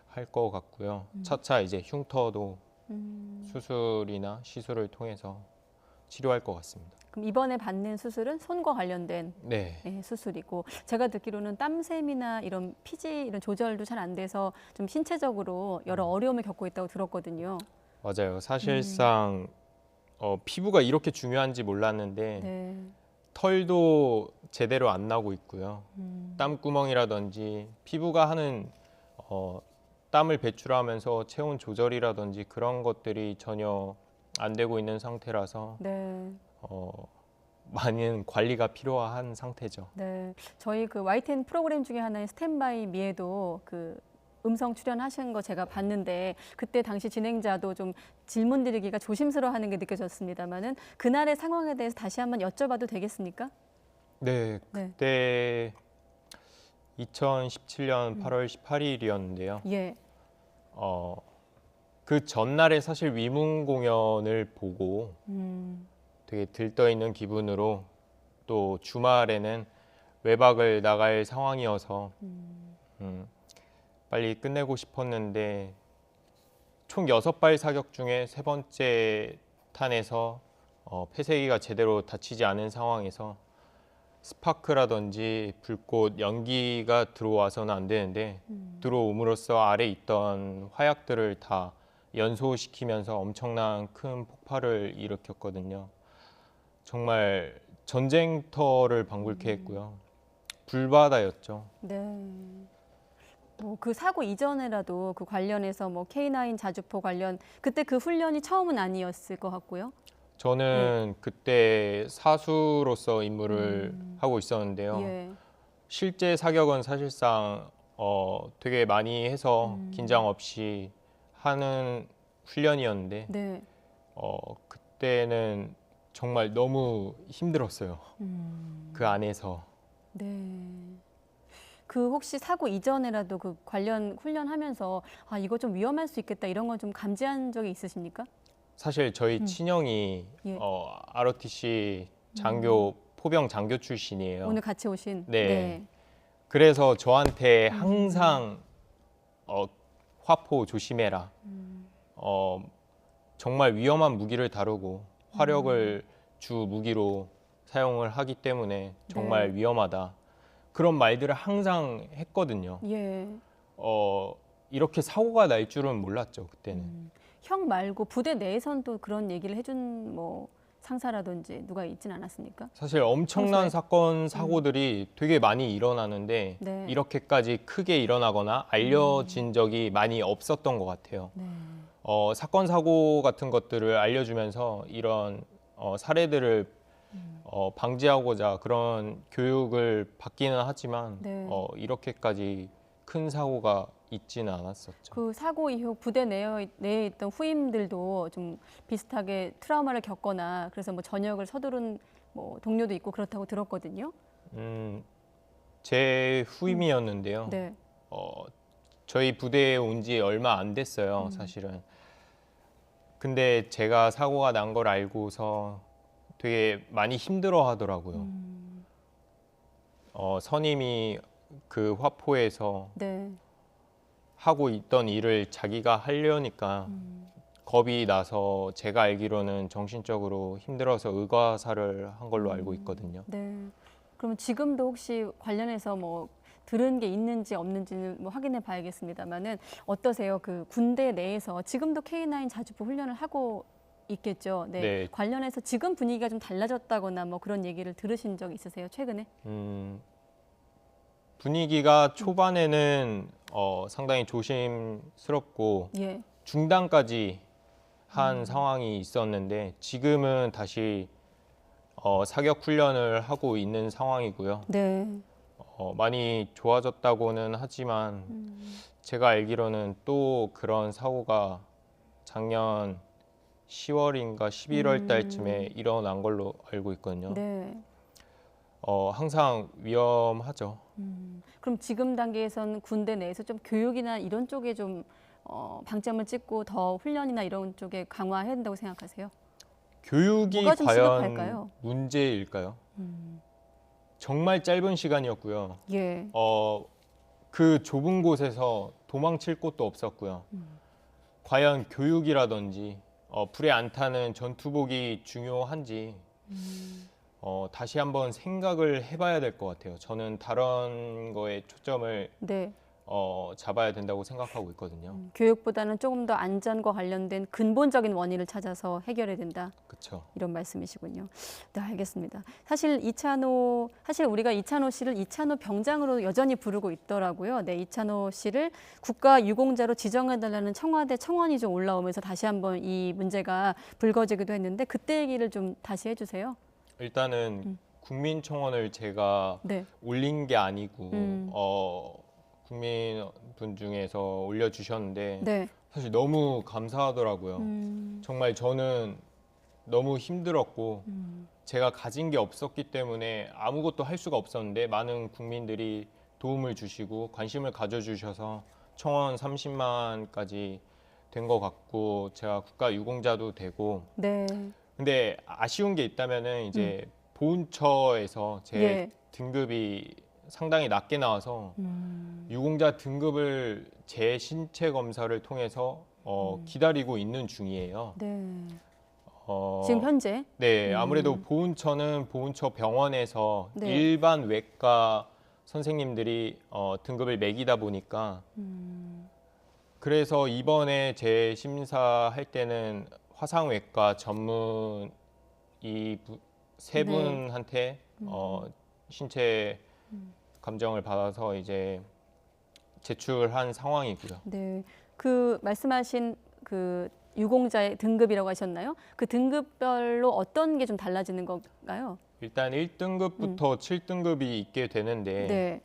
할 것 같고요. 차차 이제 흉터도 수술이나 시술을 통해서 치료할 것 같습니다. 그럼 이번에 받는 수술은 손과 관련된 네. 수술이고 제가 듣기로는 땀샘이나 이런 피지 이런 조절도 잘 안 돼서 좀 신체적으로 여러 어려움을 겪고 있다고 들었거든요. 맞아요. 사실상 피부가 이렇게 중요한지 몰랐는데 네. 털도 제대로 안 나고 있고요. 땀구멍이라든지 피부가 하는 땀을 배출하면서 체온 조절이라든지 그런 것들이 전혀 안 되고 있는 상태라서 네. 많은 관리가 필요한 상태죠. 네. 저희 그 YTN 프로그램 중에 하나인 스탠바이 미에도 그 음성 출연하신 거 제가 봤는데 그때 당시 진행자도 좀 질문 드리기가 조심스러워하는 게 느껴졌습니다만은 그날의 상황에 대해서 다시 한번 여쭤봐도 되겠습니까? 네, 그때 2017년 8월 18일이었는데요. 예. 그 전날에 사실 위문 공연을 보고 되게 들떠 있는 기분으로 또 주말에는 외박을 나갈 상황이어서 빨리 끝내고 싶었는데 총 6발 사격 중에 3번째 탄에서 폐쇄기가 제대로 닫히지 않은 상황에서 스파크라든지 불꽃, 연기가 들어와서는 안 되는데 들어옴으로써 아래 있던 화약들을 다 연소시키면서 엄청난 큰 폭발을 일으켰거든요. 정말 전쟁터를 방불케 했고요. 불바다였죠. 네. 뭐 그 사고 이전에라도 그 관련해서 뭐 K9 자주포 관련 그때 그 훈련이 처음은 아니었을 것 같고요. 저는 그때 사수로서 임무를 하고 있었는데요. 예. 실제 사격은 사실상 되게 많이 해서 긴장 없이 하는 훈련이었는데 네. 그때는 정말 너무 힘들었어요. 그 안에서. 네. 그 혹시 사고 이전에라도 그 관련 훈련하면서 아 이거 좀 위험할 수 있겠다 이런 건 좀 감지한 적이 있으십니까? 사실 저희 친형이 예. ROTC 장교 포병 장교 출신이에요. 오늘 같이 오신. 네. 그래서 저한테 항상 화포 조심해라. 정말 위험한 무기를 다루고 화력을 주 무기로 사용을 하기 때문에 정말 위험하다. 그런 말들을 항상 했거든요. 예. 이렇게 사고가 날 줄은 몰랐죠, 그때는. 형 말고 부대 내에선 또 그런 얘기를 해준 뭐 상사라든지 누가 있진 않았습니까? 사실 엄청난 사건, 사고들이 되게 많이 일어나는데 네. 이렇게까지 크게 일어나거나 알려진 적이 많이 없었던 것 같아요. 네. 사건, 사고 같은 것들을 알려주면서 이런 사례들을 방지하고자 그런 교육을 받기는 하지만 네. 이렇게까지 큰 사고가 있지는 않았었죠. 그 사고 이후 부대 내에 있던 후임들도 좀 비슷하게 트라우마를 겪거나 그래서 뭐 전역을 서두른 뭐 동료도 있고 그렇다고 들었거든요. 제 후임이었는데요. 네. 저희 부대에 온 지 얼마 안 됐어요, 사실은. 근데 제가 사고가 난 걸 알고서 되게 많이 힘들어 하더라고요. 선임이 그 화포에서 네. 하고 있던 일을 자기가 하려니까 겁이 나서 제가 알기로는 정신적으로 힘들어서 의과사를 한 걸로 알고 있거든요. 네. 그럼 지금도 혹시 관련해서 뭐 들은 게 있는지 없는지는 뭐 확인해 봐야겠습니다만은 어떠세요? 그 군대 내에서 지금도 K9 자주포 훈련을 하고 있겠죠. 네. 네. 관련해서 지금 분위기가 좀 달라졌다거나 뭐 그런 얘기를 들으신 적 있으세요? 최근에? 분위기가 초반에는 상당히 조심스럽고 예. 중단까지 한 상황이 있었는데 지금은 다시 사격 훈련을 하고 있는 상황이고요. 네. 많이 좋아졌다고는 하지만 제가 알기로는 또 그런 사고가 작년 10월인가 11월 달쯤에 일어난 걸로 알고 있거든요. 네. 항상 위험하죠. 그럼 지금 단계에서는 군대 내에서 좀 교육이나 이런 쪽에 좀 방점을 찍고 더 훈련이나 이런 쪽에 강화해야 된다고 생각하세요? 교육이 뭐가 좀 과연 시급할까요? 문제일까요? 정말 짧은 시간이었고요. 예. 그 좁은 곳에서 도망칠 곳도 없었고요. 과연 교육이라든지 불에 안 타는 전투복이 중요한지 다시 한번 생각을 해봐야 될 것 같아요. 저는 다른 거에 초점을 네. 잡아야 된다고 생각하고 있거든요. 교육보다는 조금 더 안전과 관련된 근본적인 원인을 찾아서 해결해야 된다. 그렇죠. 이런 말씀이시군요. 네, 알겠습니다. 사실 우리가 이찬호 씨를 이찬호 병장으로 여전히 부르고 있더라고요. 네, 이찬호 씨를 국가 유공자로 지정해달라는 청와대 청원이 좀 올라오면서 다시 한번 이 문제가 불거지기도 했는데 그때 얘기를 좀 다시 해주세요. 일단은 국민청원을 제가 네. 올린 게 아니고 국민분 중에서 올려주셨는데 네. 사실 너무 감사하더라고요. 정말 저는 너무 힘들었고 제가 가진 게 없었기 때문에 아무것도 할 수가 없었는데 많은 국민들이 도움을 주시고 관심을 가져주셔서 청원 30만까지 된 것 같고 제가 국가 유공자도 되고 네. 근데 아쉬운 게 있다면은 이제 보훈처에서 제 예. 등급이 상당히 낮게 나와서 유공자 등급을 제 신체 검사를 통해서 기다리고 있는 중이에요. 네. 지금 현재? 네, 아무래도 보훈처는 보훈처 병원에서 네. 일반 외과 선생님들이 등급을 매기다 보니까 그래서 이번에 제 심사할 때는 화상외과 전문 이 세 네. 분한테 신체 감정을 받아서 이제 제출한 상황이고요. 네, 그 말씀하신 그 유공자의 등급이라고 하셨나요? 그 등급별로 어떤 게 좀 달라지는 건가요? 일단 1등급부터 7등급이 있게 되는데 네.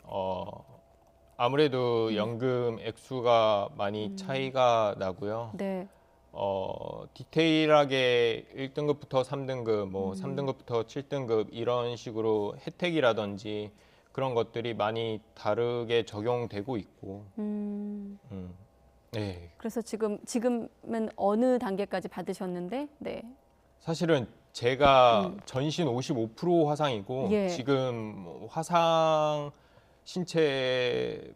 아무래도 연금 액수가 많이 차이가 나고요. 네. 디테일하게 1등급부터 3등급, 뭐 3등급부터 7등급 이런 식으로 혜택이라든지 그런 것들이 많이 다르게 적용되고 있고. 네. 그래서 지금은 어느 단계까지 받으셨는데, 네. 사실은 제가 전신 55% 화상이고 예. 지금 화상 신체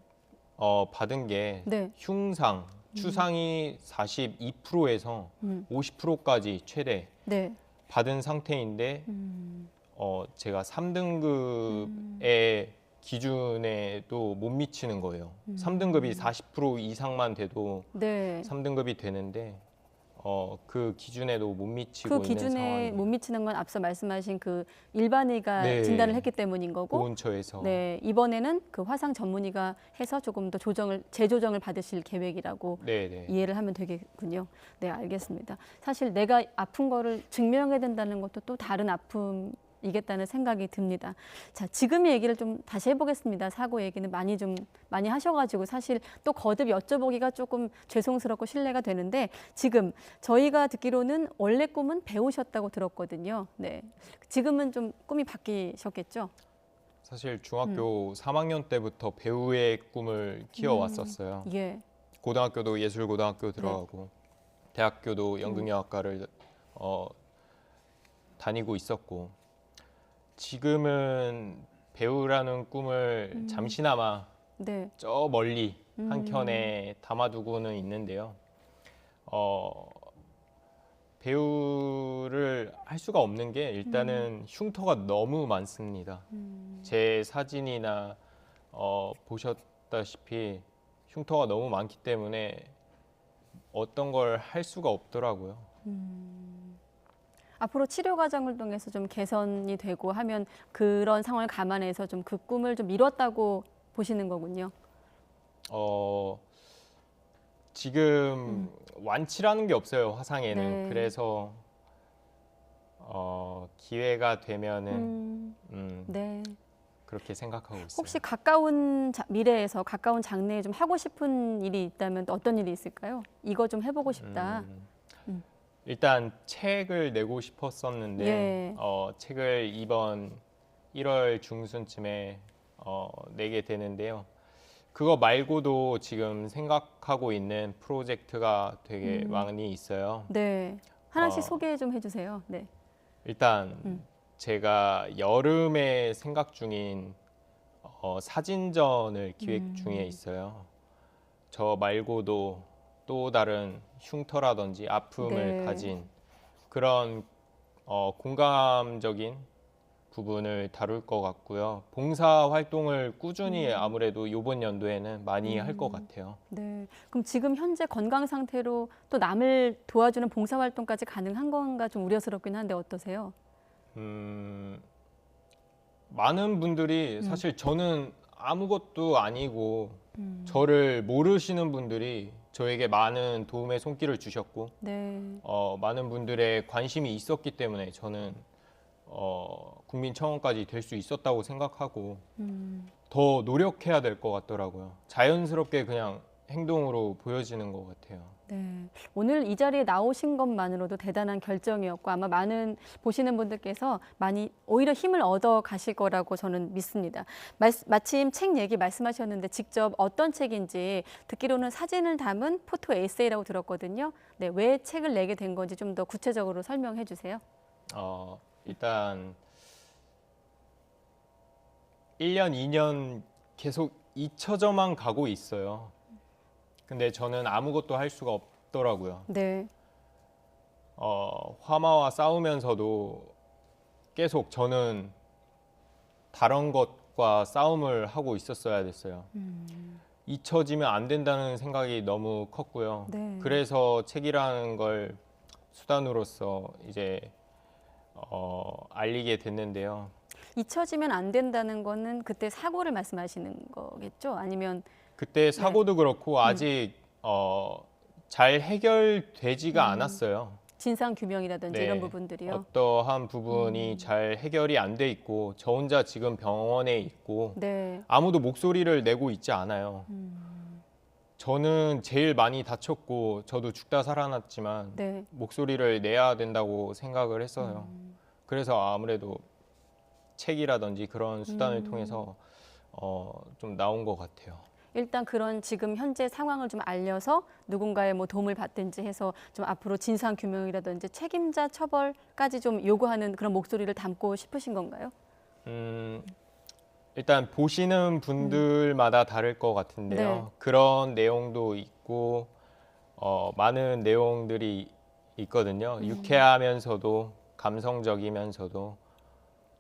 받은 게 네. 흉상, 추상이 42%에서 50%까지 최대 네. 받은 상태인데 제가 3등급의 기준에도 못 미치는 거예요. 3등급이 40% 이상만 돼도 네. 3등급이 되는데 그 기준에도 못 미치고 그 있는 기준에 상황이에요. 못 미치는 건 앞서 말씀하신 그 일반의가 네. 진단을 했기 때문인 거고, 보훈처에서 네, 이번에는 그 화상 전문의가 해서 조금 더 재조정을 받으실 계획이라고 네. 이해를 하면 되겠군요. 네, 알겠습니다. 사실 내가 아픈 거를 증명해야 된다는 것도 또 다른 아픔이겠다는 생각이 듭니다. 자, 지금의 얘기를 좀 다시 해보겠습니다. 사고 얘기는 많이 하셔가지고 사실 또 거듭 여쭤보기가 조금 죄송스럽고 실례가 되는데 지금 저희가 듣기로는 원래 꿈은 배우셨다고 들었거든요. 네, 지금은 좀 꿈이 바뀌셨겠죠? 사실 중학교 3학년 때부터 배우의 꿈을 키워왔었어요. 예. 고등학교도 예술고등학교 들어가고 대학교도 연극영화과를 다니고 있었고 지금은 배우라는 꿈을 잠시나마 네. 저 멀리 한켠에 담아두고는 있는데요. 배우를 할 수가 없는 게 일단은 흉터가 너무 많습니다. 제 사진이나 보셨다시피 흉터가 너무 많기 때문에 어떤 걸 할 수가 없더라고요. 앞으로 치료 과정을 통해서 좀 개선이 되고 하면 그런 상황을 감안해서 좀 그 꿈을 좀 이뤘다고 보시는 거군요. 지금 완치라는 게 없어요, 화상에는. 네. 그래서 기회가 되면은 네. 그렇게 생각하고 있어요. 혹시 가까운 미래에서 가까운 장래에 좀 하고 싶은 일이 있다면 또 어떤 일이 있을까요? 이거 좀 해보고 싶다. 일단 책을 내고 싶었었는데 예. 책을 이번 1월 중순쯤에 내게 되는데요. 그거 말고도 지금 생각하고 있는 프로젝트가 되게 많이 있어요. 네, 하나씩 소개 좀 해주세요. 네. 일단 제가 여름에 생각 중인 사진전을 기획 중에 있어요. 저 말고도 또 다른 흉터라든지 아픔을 네. 가진 그런 공감적인 부분을 다룰 것 같고요. 봉사 활동을 꾸준히 아무래도 이번 연도에는 많이 할 것 같아요. 네. 그럼 지금 현재 건강 상태로 또 남을 도와주는 봉사 활동까지 가능한 건가 좀 우려스럽긴 한데 어떠세요? 많은 분들이 사실 저는 아무것도 아니고 저를 모르시는 분들이 저에게 많은 도움의 손길을 주셨고 네. 많은 분들의 관심이 있었기 때문에 저는 국민청원까지 될 수 있었다고 생각하고 더 노력해야 될 것 같더라고요. 자연스럽게 그냥 행동으로 보여지는 것 같아요. 네. 오늘 이 자리에 나오신 것만으로도 대단한 결정이었고 아마 많은 보시는 분들께서 많이 오히려 힘을 얻어 가실 거라고 저는 믿습니다. 마침 책 얘기 말씀하셨는데 직접 어떤 책인지 듣기로는 사진을 담은 포토 에세이라고 들었거든요. 네, 왜 책을 내게 된 건지 좀 더 구체적으로 설명해 주세요. 일단 1년, 2년 계속 잊혀져만 가고 있어요. 근데 저는 아무것도 할 수가 없더라고요. 네. 화마와 싸우면서도 계속 저는 다른 것과 싸움을 하고 있었어야 됐어요. 잊혀지면 안 된다는 생각이 너무 컸고요. 네. 그래서 책이라는 걸 수단으로서 이제 알리게 됐는데요. 잊혀지면 안 된다는 거는 그때 사고를 말씀하시는 거겠죠? 아니면 그때 사고도 그렇고 아직 잘 해결되지가 않았어요. 진상 규명이라든지 네, 이런 부분들이요. 어떠한 부분이 잘 해결이 안 돼 있고 저 혼자 지금 병원에 있고 네. 아무도 목소리를 내고 있지 않아요. 저는 제일 많이 다쳤고 저도 죽다 살아났지만 네. 목소리를 내야 된다고 생각을 했어요. 그래서 아무래도 책이라든지 그런 수단을 통해서 좀 나온 것 같아요. 일단 그런 지금 현재 상황을 좀 알려서 누군가의 뭐 도움을 받든지 해서 좀 앞으로 진상 규명이라든지 책임자 처벌까지 좀 요구하는 그런 목소리를 담고 싶으신 건가요? 일단 보시는 분들마다 다를 것 같은데요. 네. 그런 내용도 있고 많은 내용들이 있거든요. 유쾌하면서도 감성적이면서도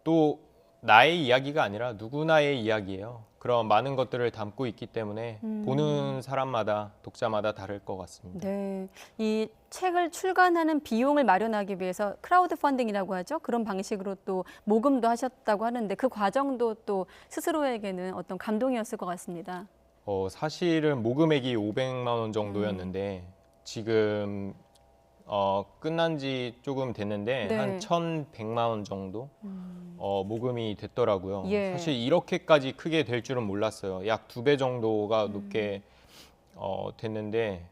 또 나의 이야기가 아니라 누구나의 이야기예요. 그런 많은 것들을 담고 있기 때문에 보는 사람마다 독자마다 다를 것 같습니다. 네, 이 책을 출간하는 비용을 마련하기 위해서 크라우드 펀딩이라고 하죠. 그런 방식으로 또 모금도 하셨다고 하는데 그 과정도 또 스스로에게는 어떤 감동이었을 것 같습니다. 사실은 모금액이 500만 원 정도였는데 지금 끝난 지 조금 됐는데 네. 한 1,100만 원 정도 모금이 됐더라고요. 예. 사실 이렇게까지 크게 될 줄은 몰랐어요. 약 2배 정도가 높게 됐는데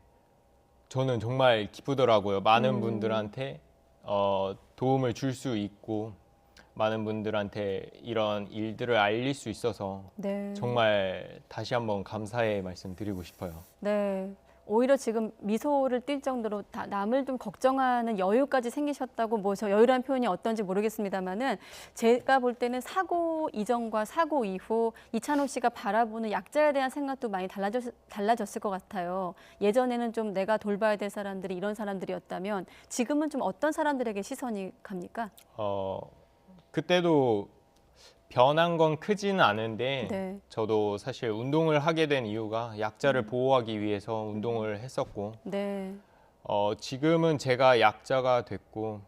저는 정말 기쁘더라고요. 많은 분들한테 도움을 줄 수 있고 많은 분들한테 이런 일들을 알릴 수 있어서 네. 정말 다시 한번 감사의 말씀 드리고 싶어요. 네. 오히려 지금 미소를 띌 정도로 남을 좀 걱정하는 여유까지 생기셨다고 뭐 저 여유라는 표현이 어떤지 모르겠습니다만은 제가 볼 때는 사고 이전과 사고 이후 이찬호 씨가 바라보는 약자에 대한 생각도 많이 달라졌을 것 같아요. 예전에는 좀 내가 돌봐야 될 사람들이 이런 사람들이었다면 지금은 좀 어떤 사람들에게 시선이 갑니까? 그때도 변한 건 크지는 않은데 네. 저도 사실 운동을 하게 된 이유가 약자를 보호하기 위해서 운동을 했었고 네. 지금은 제가 약자가 됐고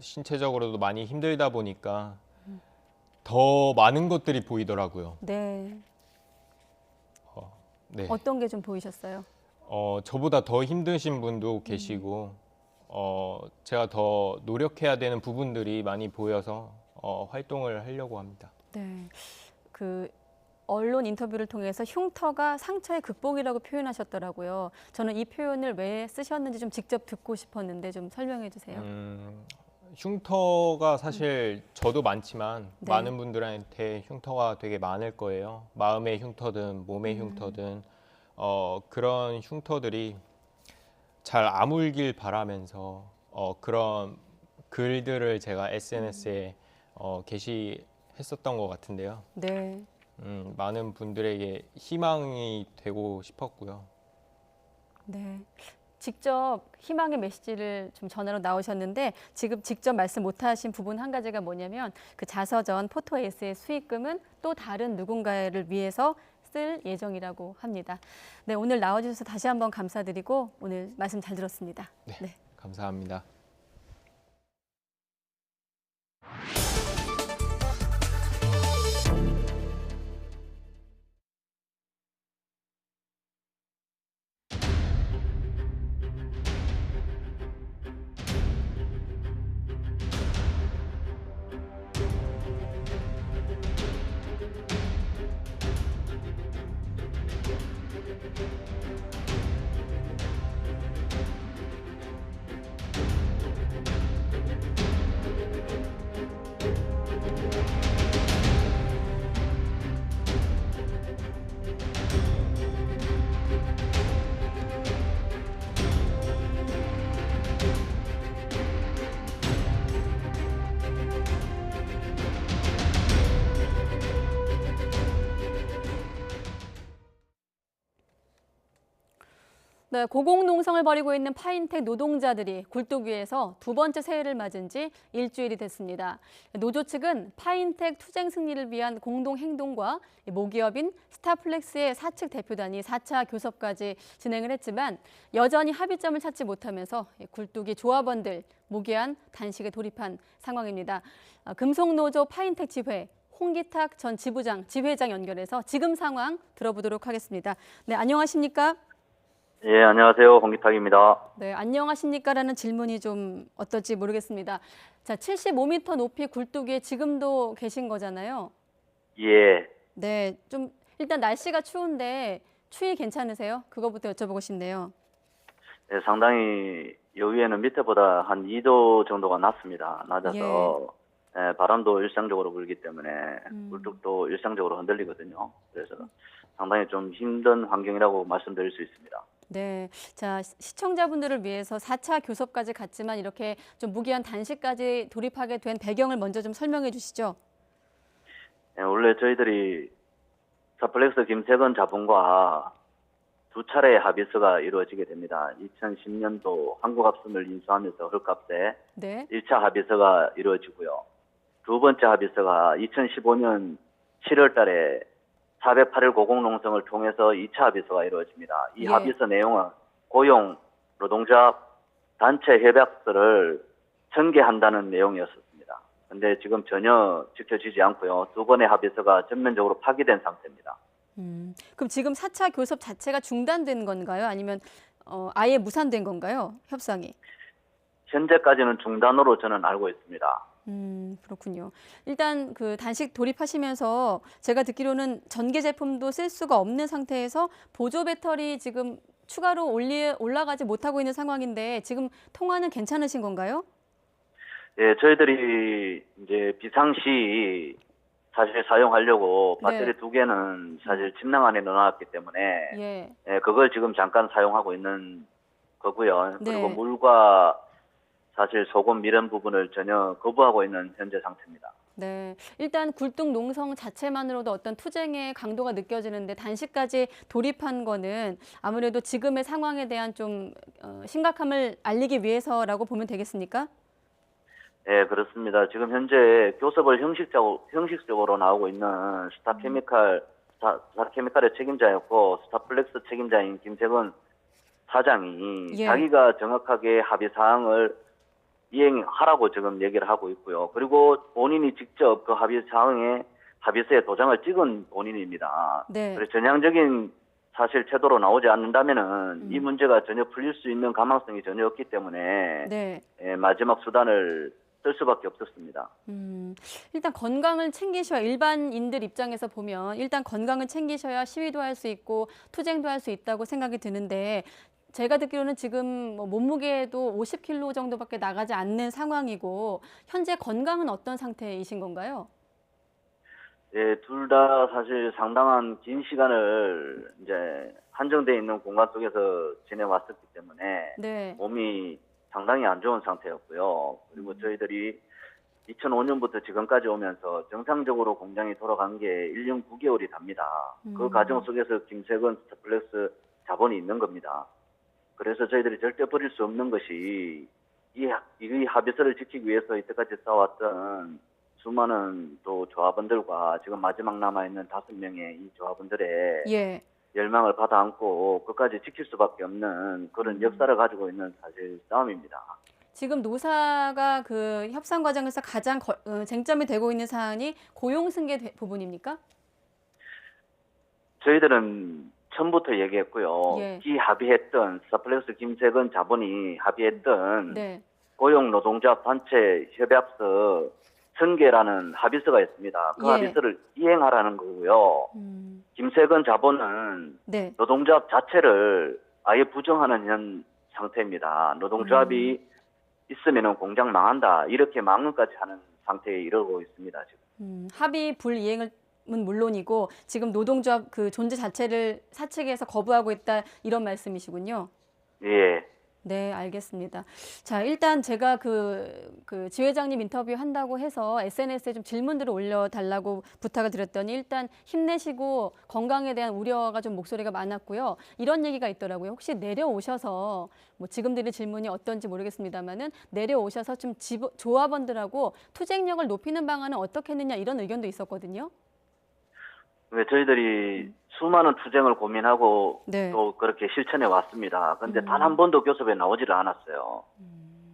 신체적으로도 많이 힘들다 보니까 더 많은 것들이 보이더라고요. 네. 네. 어떤 게 좀 보이셨어요? 저보다 더 힘드신 분도 계시고 제가 더 노력해야 되는 부분들이 많이 보여서 활동을 하려고 합니다. 네, 그 언론 인터뷰를 통해서 흉터가 상처의 극복이라고 표현하셨더라고요. 저는 이 표현을 왜 쓰셨는지 좀 직접 듣고 싶었는데 좀 설명해 주세요. 흉터가 사실 저도 많지만 네. 많은 분들한테 흉터가 되게 많을 거예요. 마음의 흉터든 몸의 흉터든 그런 흉터들이 잘 아물길 바라면서 그런 글들을 제가 SNS에 게시했었던 것 같은데요. 네. 많은 분들에게 희망이 되고 싶었고요. 네. 직접 희망의 메시지를 좀 전하러 나오셨는데 지금 직접 말씀 못하신 부분 한 가지가 뭐냐면 그 자서전 포토에세이 수익금은 또 다른 누군가를 위해서 쓸 예정이라고 합니다. 네, 오늘 나와주셔서 다시 한번 감사드리고 오늘 말씀 잘 들었습니다. 네. 감사합니다. 네, 고공농성을 벌이고 있는 파인텍 노동자들이 굴뚝 위에서 두 번째 새해를 맞은 지 일주일이 됐습니다. 노조 측은 파인텍 투쟁 승리를 위한 공동행동과 모기업인 스타플렉스의 사측 대표단이 4차 교섭까지 진행을 했지만 여전히 합의점을 찾지 못하면서 굴뚝이 조합원들 무기한 단식에 돌입한 상황입니다. 금속노조 파인텍 지회 홍기탁 전 지회장 연결해서 지금 상황 들어보도록 하겠습니다. 네, 안녕하십니까? 예, 안녕하세요. 홍기탁입니다. 네, 안녕하십니까라는 질문이 좀 어떨지 모르겠습니다. 자, 75m 높이 굴뚝 위에 지금도 계신 거잖아요. 예. 네, 좀 일단 날씨가 추운데 추위 괜찮으세요? 그거부터 여쭤보고 싶네요. 네, 상당히 여기에는 밑에보다 한 2도 정도가 낮습니다. 낮아서 예, 바람도 일상적으로 불기 때문에 굴뚝도 일상적으로 흔들리거든요. 그래서 상당히 좀 힘든 환경이라고 말씀드릴 수 있습니다. 네, 자 시청자분들을 위해서 4차 교섭까지 갔지만 이렇게 좀 무기한 단식까지 돌입하게 된 배경을 먼저 좀 설명해 주시죠. 네, 원래 저희들이 스타플렉스 김세건 자본과 두 차례의 합의서가 이루어지게 됩니다. 2010년도 한국합선을 인수하면서 헐값에 네. 1차 합의서가 이루어지고요. 두 번째 합의서가 2015년 7월 달에 408일 고공농성을 통해서 2차 합의서가 이루어집니다. 이 예. 합의서 내용은 고용, 노동자 단체 협약서를 전개한다는 내용이었습니다. 그런데 지금 전혀 지켜지지 않고요. 두 번의 합의서가 전면적으로 파기된 상태입니다. 그럼 지금 4차 교섭 자체가 중단된 건가요? 아니면 아예 무산된 건가요? 협상이? 현재까지는 중단으로 저는 알고 있습니다. 그렇군요. 일단 그 단식 돌입하시면서 제가 듣기로는 전기 제품도 쓸 수가 없는 상태에서 보조 배터리 지금 추가로 올라가지 못하고 있는 상황인데 지금 통화는 괜찮으신 건가요? 예, 저희들이 이제 비상시 사실 사용하려고 배터리 두 개는 사실 침낭 안에 넣어놨기 때문에 예, 그걸 지금 잠깐 사용하고 있는 거고요. 그리고 물과 사실 소금 미련 부분을 전혀 거부하고 있는 현재 상태입니다. 네, 일단 굴뚝 농성 자체만으로도 어떤 투쟁의 강도가 느껴지는데 단식까지 돌입한 거는 아무래도 지금의 상황에 대한 좀 심각함을 알리기 위해서라고 보면 되겠습니까? 네, 그렇습니다. 지금 현재 교섭을 형식적으로 나오고 있는 스타케미칼의 책임자였고 스타플렉스 책임자인 김세건 사장이 자기가 정확하게 합의 사항을 이행하라고 지금 얘기를 하고 있고요. 그리고 본인이 직접 그 합의서에 도장을 찍은 본인입니다. 네. 그래서 전향적인 사실 태도로 나오지 않는다면은 이 문제가 전혀 풀릴 수 있는 가망성이 전혀 없기 때문에 예, 마지막 수단을 쓸 수밖에 없었습니다. 일단 건강을 챙기셔야 일반인들 입장에서 보면 일단 건강을 챙기셔야 시위도 할 수 있고 투쟁도 할 수 있다고 생각이 드는데 제가 듣기로는 지금 몸무게도 50kg 정도밖에 나가지 않는 상황이고 현재 건강은 어떤 상태이신 건가요? 예, 둘 다 사실 상당한 긴 시간을 이제 한정되어 있는 공간 속에서 지내왔었기 때문에 몸이 상당히 안 좋은 상태였고요. 그리고 저희들이 2005년부터 지금까지 오면서 정상적으로 공장이 돌아간 게 1년 9개월이 답니다. 그 과정 속에서 김세건 스타플렉스 자본이 있는 겁니다. 그래서 저희들이 절대 버릴 수 없는 것이 이 합의서를 지키기 위해서 이때까지 싸웠던 수많은 또 조합원들과 지금 마지막 남아있는 5명의 이 조합원들의 예. 열망을 받아 안고 끝까지 지킬 수밖에 없는 그런 역사를 가지고 있는 사실 싸움입니다. 지금 노사가 그 협상 과정에서 가장 쟁점이 되고 있는 사안이 고용 승계 부분입니까? 저희들은 처음부터 얘기했고요. 예. 이 합의했던 스타플렉스 김세근 자본이 합의했던 네. 고용 노동자 단체 협약서 승계라는 합의서가 있습니다. 그 예. 합의서를 이행하라는 거고요. 김세근 자본은 네. 노동조합 자체를 아예 부정하는 현 상태입니다. 노동조합이 있으면 공장 망한다. 이렇게 망언까지 하는 상태에 이르고 있습니다. 지금. 합의 불이행은 물론이고 지금 노동조합 그 존재 자체를 사측에서 거부하고 있다 이런 말씀이시군요. 예. 네, 알겠습니다. 자, 일단 제가 그 지회장님 인터뷰 한다고 해서 SNS에 좀 질문들을 올려달라고 부탁을 드렸더니 일단 힘내시고 건강에 대한 우려가 좀 목소리가 많았고요. 이런 얘기가 있더라고요. 혹시 내려오셔서 뭐 지금 드릴 질문이 어떤지 모르겠습니다만은 내려오셔서 좀 조합원들하고 투쟁력을 높이는 방안은 어떻게 했느냐 이런 의견도 있었거든요. 네, 저희들이 수많은 투쟁을 고민하고 네. 또 그렇게 실천해 왔습니다. 그런데 단 한 번도 교섭에 나오지를 않았어요.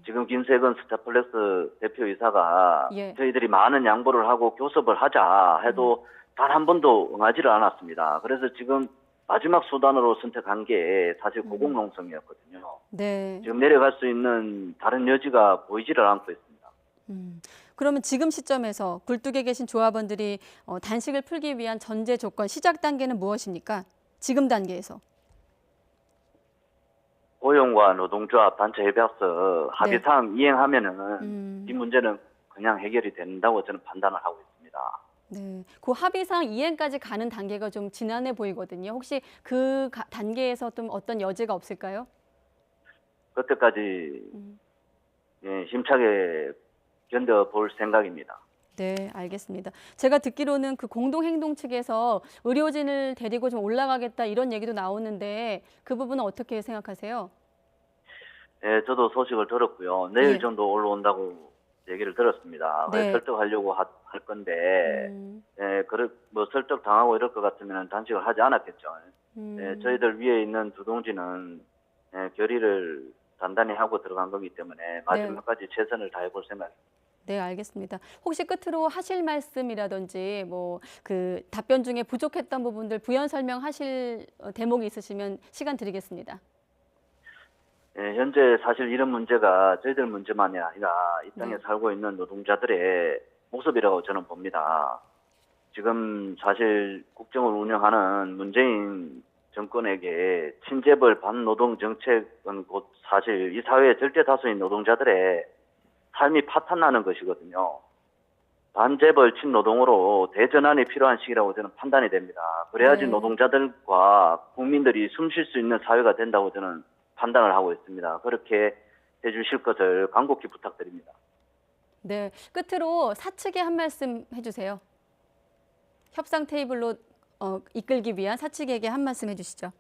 지금 김세근 스타플렉스 대표이사가 예. 저희들이 많은 양보를 하고 교섭을 하자 해도 단 한 번도 응하지를 않았습니다. 그래서 지금 마지막 수단으로 선택한 게 사실 고공농성이었거든요. 네. 지금 내려갈 수 있는 다른 여지가 보이지를 않고 있습니다. 그러면 지금 시점에서 굴뚝에 계신 조합원들이 단식을 풀기 위한 전제 조건, 시작 단계는 무엇입니까? 지금 단계에서. 고용과 노동조합 단체 협약서 합의사항 이행하면은 이 문제는 그냥 해결이 된다고 저는 판단을 하고 있습니다. 네, 그 합의사항 이행까지 가는 단계가 좀 지난해 보이거든요. 혹시 그 단계에서 좀 어떤 여지가 없을까요? 그때까지 예, 힘차게 견뎌볼 생각입니다. 네, 알겠습니다. 제가 듣기로는 그 공동행동 측에서 의료진을 데리고 좀 올라가겠다 이런 얘기도 나오는데 그 부분은 어떻게 생각하세요? 예, 저도 소식을 들었고요. 내일 정도 올라온다고 얘기를 들었습니다. 네. 설득하려고 할 건데, 예, 뭐 설득 당하고 이럴 것 같으면 단식을 하지 않았겠죠. 예, 저희들 위에 있는 두 동지는 예, 결의를 단단히 하고 들어간 거기 때문에 마지막까지 최선을 다해볼 생각입니다. 네, 알겠습니다. 혹시 끝으로 하실 말씀이라든지 뭐 그 답변 중에 부족했던 부분들 부연 설명하실 대목이 있으시면 시간 드리겠습니다. 예, 현재 사실 이런 문제가 저희들 문제만이 아니라 이 땅에 살고 있는 노동자들의 모습이라고 저는 봅니다. 지금 사실 국정을 운영하는 문재인 정권에게 친재벌 반노동 정책은 곧 사실 이 사회의 절대 다수인 노동자들의 삶이 파탄나는 것이거든요. 반재벌 친노동으로 대전환이 필요한 시기라고 저는 판단이 됩니다. 그래야지 노동자들과 국민들이 숨 쉴 수 있는 사회가 된다고 저는 판단을 하고 있습니다. 그렇게 해주실 것을 간곡히 부탁드립니다. 네, 끝으로 사측에 한 말씀 해주세요. 협상 테이블로 이끌기 위한 사측에게 한 말씀 해주시죠.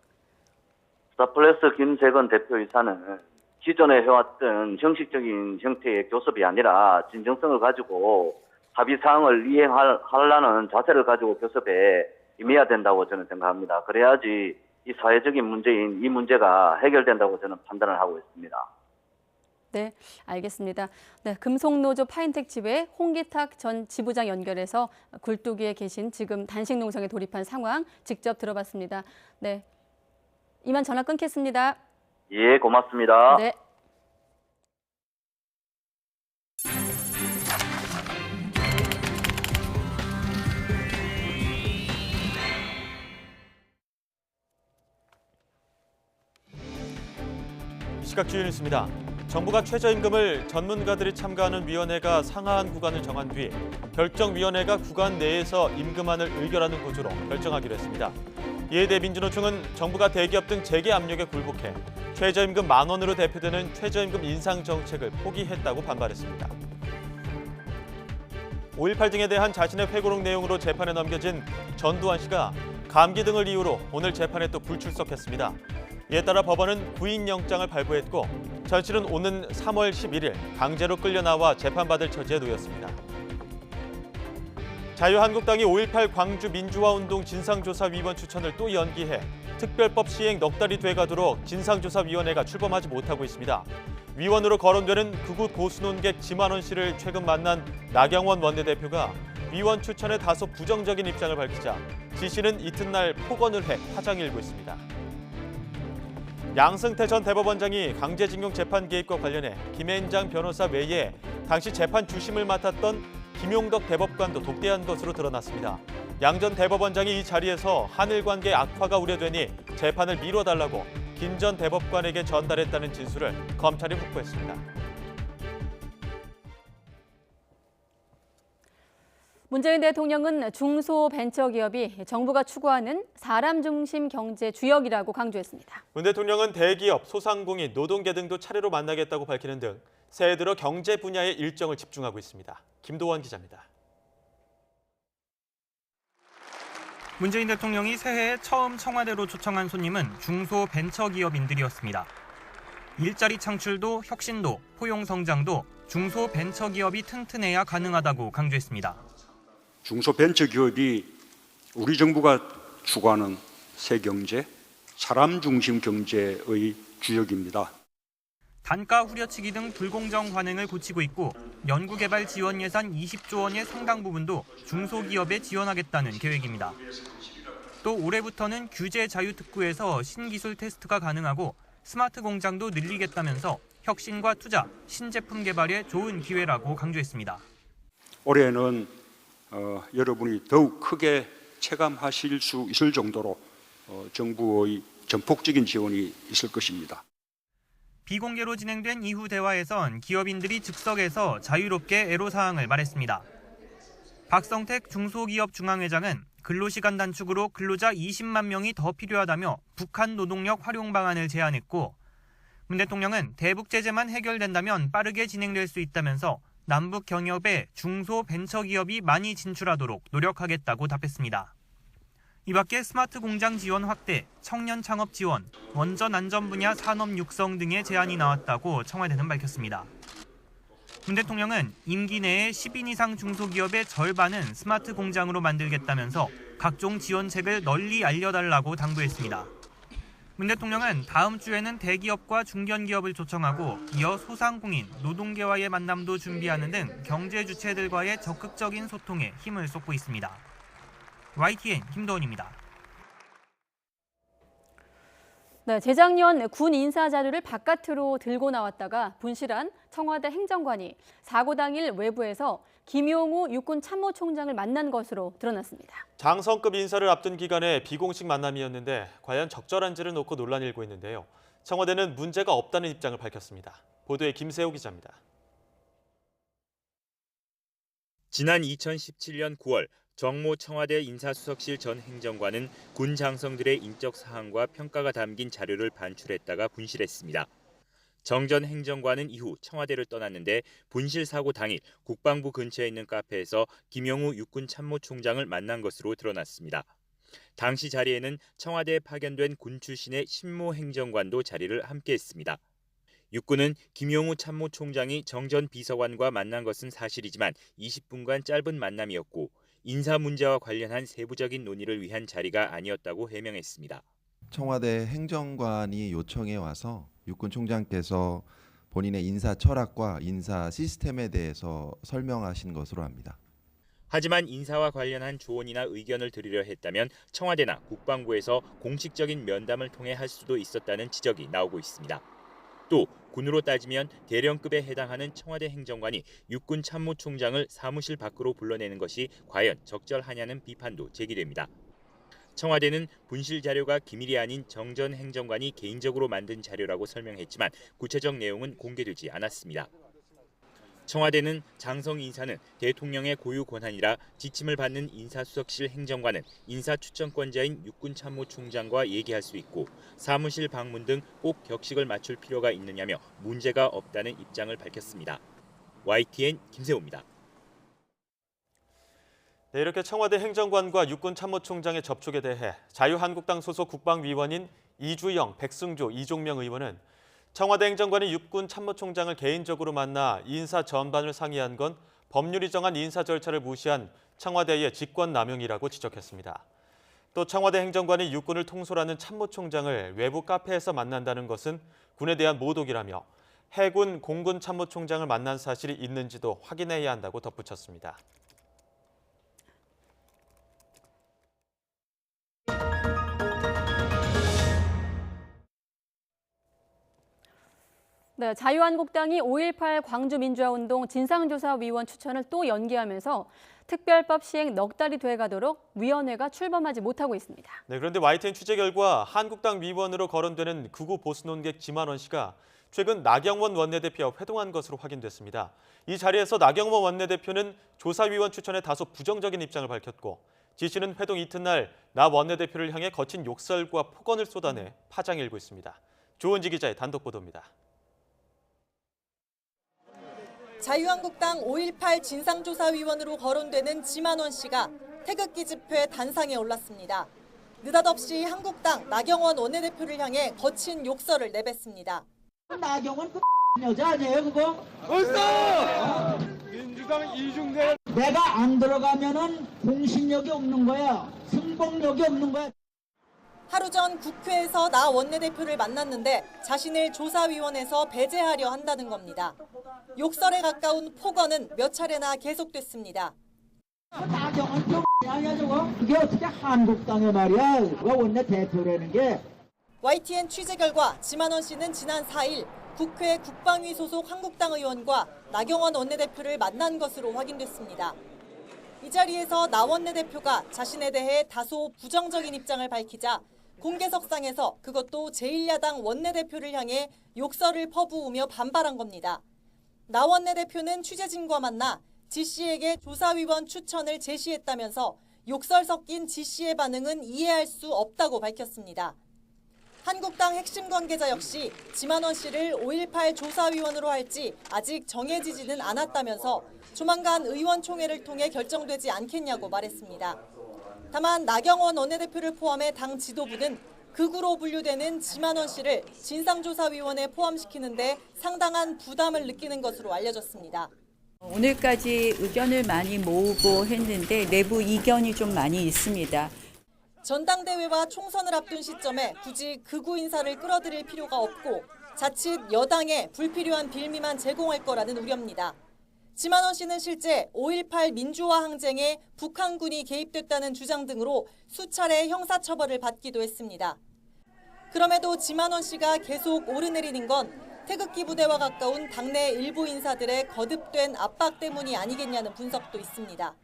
스타플렉스 김세근 대표이사는 기존에 해왔던 형식적인 형태의 교섭이 아니라 진정성을 가지고 합의사항을 이행하려는 자세를 가지고 교섭에 임해야 된다고 저는 생각합니다. 그래야지 이 사회적인 문제인 이 문제가 해결된다고 저는 판단을 하고 있습니다. 네, 알겠습니다. 네, 금속노조 파인텍 지회 홍기탁 전 지부장 연결해서 굴뚝위에 계신 지금 단식 농성에 돌입한 상황 직접 들어봤습니다. 네, 이만 전화 끊겠습니다. 예, 고맙습니다. 네. 시각 주요 뉴스입니다. 정부가 최저임금을 전문가들이 참가하는 위원회가 상하한 구간을 정한 뒤 결정위원회가 구간 내에서 임금안을 의결하는 구조로 결정하기로 했습니다. 이에 대해 민주노총은 정부가 대기업 등 재계 압력에 굴복해 최저임금 10,000원으로 대표되는 최저임금 인상 정책을 포기했다고 반발했습니다. 5.18 등에 대한 자신의 회고록 내용으로 재판에 넘겨진 전두환 씨가 감기 등을 이유로 오늘 재판에 또 불출석했습니다. 이에 따라 법원은 구인영장을 발부했고 전 씨는 오는 3월 11일 강제로 끌려 나와 재판받을 처지에 놓였습니다. 자유한국당이 5.18 광주 민주화운동 진상조사위원 추천을 또 연기해 특별법 시행 넉 달이 돼가도록 진상조사위원회가 출범하지 못하고 있습니다. 위원으로 거론되는 극우 보수논객 지만원 씨를 최근 만난 나경원 원내대표가 위원 추천에 다소 부정적인 입장을 밝히자 지 씨는 이튿날 폭언을 해 파장이 일고 있습니다. 양승태 전 대법원장이 강제징용 재판 개입과 관련해 김앤장 변호사 외에 당시 재판 주심을 맡았던 김용덕 대법관도 독대한 것으로 드러났습니다. 양 전 대법원장이 이 자리에서 한일 관계 악화가 우려되니 재판을 미뤄달라고 김 전 대법관에게 전달했다는 진술을 검찰이 확보했습니다. 문재인 대통령은 중소벤처기업이 정부가 추구하는 사람 중심 경제 주역이라고 강조했습니다. 문 대통령은 대기업, 소상공인, 노동계 등도 차례로 만나겠다고 밝히는 등 새해 들어 경제 분야의 일정을 집중하고 있습니다. 김도원 기자입니다. 문재인 대통령이 새해에 처음 청와대로 초청한 손님은 중소벤처기업인들이었습니다. 일자리 창출도 혁신도 포용 성장도 중소벤처기업이 튼튼해야 가능하다고 강조했습니다. 중소벤처기업이 우리 정부가 추구하는 새 경제, 사람 중심 경제의 주역입니다. 단가 후려치기 등 불공정 관행을 고치고 있고 연구개발 지원 예산 20조 원의 상당 부분도 중소기업에 지원하겠다는 계획입니다. 또 올해부터는 규제 자유특구에서 신기술 테스트가 가능하고 스마트 공장도 늘리겠다면서 혁신과 투자, 신제품 개발에 좋은 기회라고 강조했습니다. 올해는 여러분이 더욱 크게 체감하실 수 있을 정도로 정부의 전폭적인 지원이 있을 것입니다. 비공개로 진행된 이후 대화에선 기업인들이 즉석에서 자유롭게 애로사항을 말했습니다. 박성택 중소기업 중앙회장은 근로시간 단축으로 근로자 20만 명이 더 필요하다며 북한 노동력 활용 방안을 제안했고 문 대통령은 대북 제재만 해결된다면 빠르게 진행될 수 있다면서 남북 경협에 중소벤처기업이 많이 진출하도록 노력하겠다고 답했습니다. 이 밖에 스마트 공장 지원 확대, 청년 창업 지원, 원전 안전 분야 산업 육성 등의 제안이 나왔다고 청와대는 밝혔습니다. 문 대통령은 임기 내에 10인 이상 중소기업의 절반은 스마트 공장으로 만들겠다면서 각종 지원책을 널리 알려달라고 당부했습니다. 문 대통령은 다음 주에는 대기업과 중견기업을 초청하고 이어 소상공인, 노동계와의 만남도 준비하는 등 경제 주체들과의 적극적인 소통에 힘을 쏟고 있습니다. YTN 김도원입니다. 네, 재작년 군 인사 자료를 바깥으로 들고 나왔다가 분실한 청와대 행정관이 사고 당일 외부에서 김용우 육군 참모총장을 만난 것으로 드러났습니다. 장성급 인사를 앞둔 기간에 비공식 만남이었는데 과연 적절한지를 놓고 논란이 일고 있는데요. 청와대는 문제가 없다는 입장을 밝혔습니다. 보도에 김세호 기자입니다. 지난 2017년 9월 정모 청와대 인사수석실 전 행정관은 군 장성들의 인적 사항과 평가가 담긴 자료를 반출했다가 분실했습니다. 정 전 행정관은 이후 청와대를 떠났는데 분실 사고 당일 국방부 근처에 있는 카페에서 김용우 육군 참모총장을 만난 것으로 드러났습니다. 당시 자리에는 청와대에 파견된 군 출신의 신모 행정관도 자리를 함께했습니다. 육군은 김용우 참모총장이 정 전 비서관과 만난 것은 사실이지만 20분간 짧은 만남이었고 인사 문제와 관련한 세부적인 논의를 위한 자리가 아니었다고 해명했습니다. 청와대 행정관이 요청해 와서 육군 총장께서 본인의 인사 철학과 인사 시스템에 대해서 설명하신 것으로 합니다. 하지만 인사와 관련한 조언이나 의견을 드리려 했다면 청와대나 국방부에서 공식적인 면담을 통해 할 수도 있었다는 지적이 나오고 있습니다. 또 군으로 따지면 대령급에 해당하는 청와대 행정관이 육군 참모총장을 사무실 밖으로 불러내는 것이 과연 적절하냐는 비판도 제기됩니다. 청와대는 분실 자료가 기밀이 아닌 정 전 행정관이 개인적으로 만든 자료라고 설명했지만 구체적 내용은 공개되지 않았습니다. 청와대는 장성 인사는 대통령의 고유 권한이라 지침을 받는 인사수석실 행정관은 인사추천권자인 육군참모총장과 얘기할 수 있고 사무실 방문 등 꼭 격식을 맞출 필요가 있느냐며 문제가 없다는 입장을 밝혔습니다. YTN 김세호입니다. 네, 이렇게 청와대 행정관과 육군 참모총장의 접촉에 대해 자유한국당 소속 국방위원인 이주영, 백승조, 이종명 의원은 청와대 행정관이 육군 참모총장을 개인적으로 만나 인사 전반을 상의한 건 법률이 정한 인사 절차를 무시한 청와대의 직권남용이라고 지적했습니다. 또 청와대 행정관이 육군을 통솔하는 참모총장을 외부 카페에서 만난다는 것은 군에 대한 모독이라며 해군 공군 참모총장을 만난 사실이 있는지도 확인해야 한다고 덧붙였습니다. 네, 자유한국당이 5.18 광주민주화운동 진상조사위원 추천을 또 연기하면서 특별법 시행 넉 달이 돼가도록 위원회가 출범하지 못하고 있습니다. 네, 그런데 YTN 취재 결과 한국당 위원으로 거론되는 극우 보수 논객 지만원 씨가 최근 나경원 원내대표와 회동한 것으로 확인됐습니다. 이 자리에서 나경원 원내대표는 조사위원 추천에 다소 부정적인 입장을 밝혔고 지 씨는 회동 이튿날 나 원내대표를 향해 거친 욕설과 폭언을 쏟아내 파장이 일고 있습니다. 조은지 기자의 단독 보도입니다. 자유한국당 5.18 진상조사위원으로 거론되는 지만원 씨가 태극기 집회 단상에 올랐습니다. 느닷없이 한국당 나경원 원내대표를 향해 거친 욕설을 내뱉습니다. 나경원 그 여자 아니에요 그거? 벌써! 민주당 이중대 내가 안 들어가면은 공신력이 없는 거야. 승복력이 없는 거야. 하루 전 국회에서 나 원내대표를 만났는데 자신을 조사위원회에서 배제하려 한다는 겁니다. 욕설에 가까운 폭언은 몇 차례나 계속됐습니다. 나경원 그 아니야 저거? 그게 어떻게 한국당에 말이야? 왜 원내대표라는 게? YTN 취재 결과 지만원 씨는 지난 4일 국회 국방위 소속 한국당 의원과 나경원 원내대표를 만난 것으로 확인됐습니다. 이 자리에서 나 원내대표가 자신에 대해 다소 부정적인 입장을 밝히자 공개석상에서 그것도 제1야당 원내대표를 향해 욕설을 퍼부으며 반발한 겁니다. 나 원내대표는 취재진과 만나 지 씨에게 조사위원 추천을 제시했다면서 욕설 섞인 지 씨의 반응은 이해할 수 없다고 밝혔습니다. 한국당 핵심 관계자 역시 지만원 씨를 5.18 조사위원으로 할지 아직 정해지지는 않았다면서 조만간 의원총회를 통해 결정되지 않겠냐고 말했습니다. 다만 나경원 원내대표를 포함해 당 지도부는 극우로 분류되는 지만원 씨를 진상조사위원회에 포함시키는 데 상당한 부담을 느끼는 것으로 알려졌습니다. 오늘까지 의견을 많이 모으고 했는데 내부 이견이 좀 많이 있습니다. 전당대회와 총선을 앞둔 시점에 굳이 극우 인사를 끌어들일 필요가 없고 자칫 여당에 불필요한 빌미만 제공할 거라는 우려입니다. 지만원 씨는 실제 5.18 민주화 항쟁에 북한군이 개입됐다는 주장 등으로 수차례 형사처벌을 받기도 했습니다. 그럼에도 지만원 씨가 계속 오르내리는 건 태극기 부대와 가까운 당내 일부 인사들의 거듭된 압박 때문이 아니겠냐는 분석도 있습니다.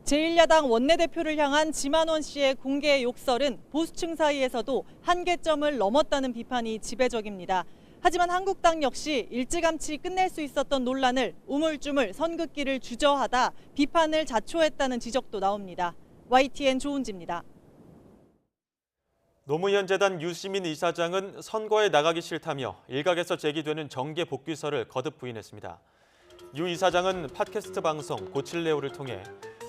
제1야당 원내대표를 향한 지만원 씨의 공개 욕설은 보수층 사이에서도 한계점을 넘었다는 비판이 지배적입니다. 하지만 한국당 역시 일찌감치 끝낼 수 있었던 논란을 우물쭈물 선긋기를 주저하다 비판을 자초했다는 지적도 나옵니다. YTN 조은지입니다. 노무현 재단 유시민 이사장은 선거에 나가기 싫다며 일각에서 제기되는 정계 복귀설을 거듭 부인했습니다. 유 이사장은 팟캐스트 방송 고칠레오를 통해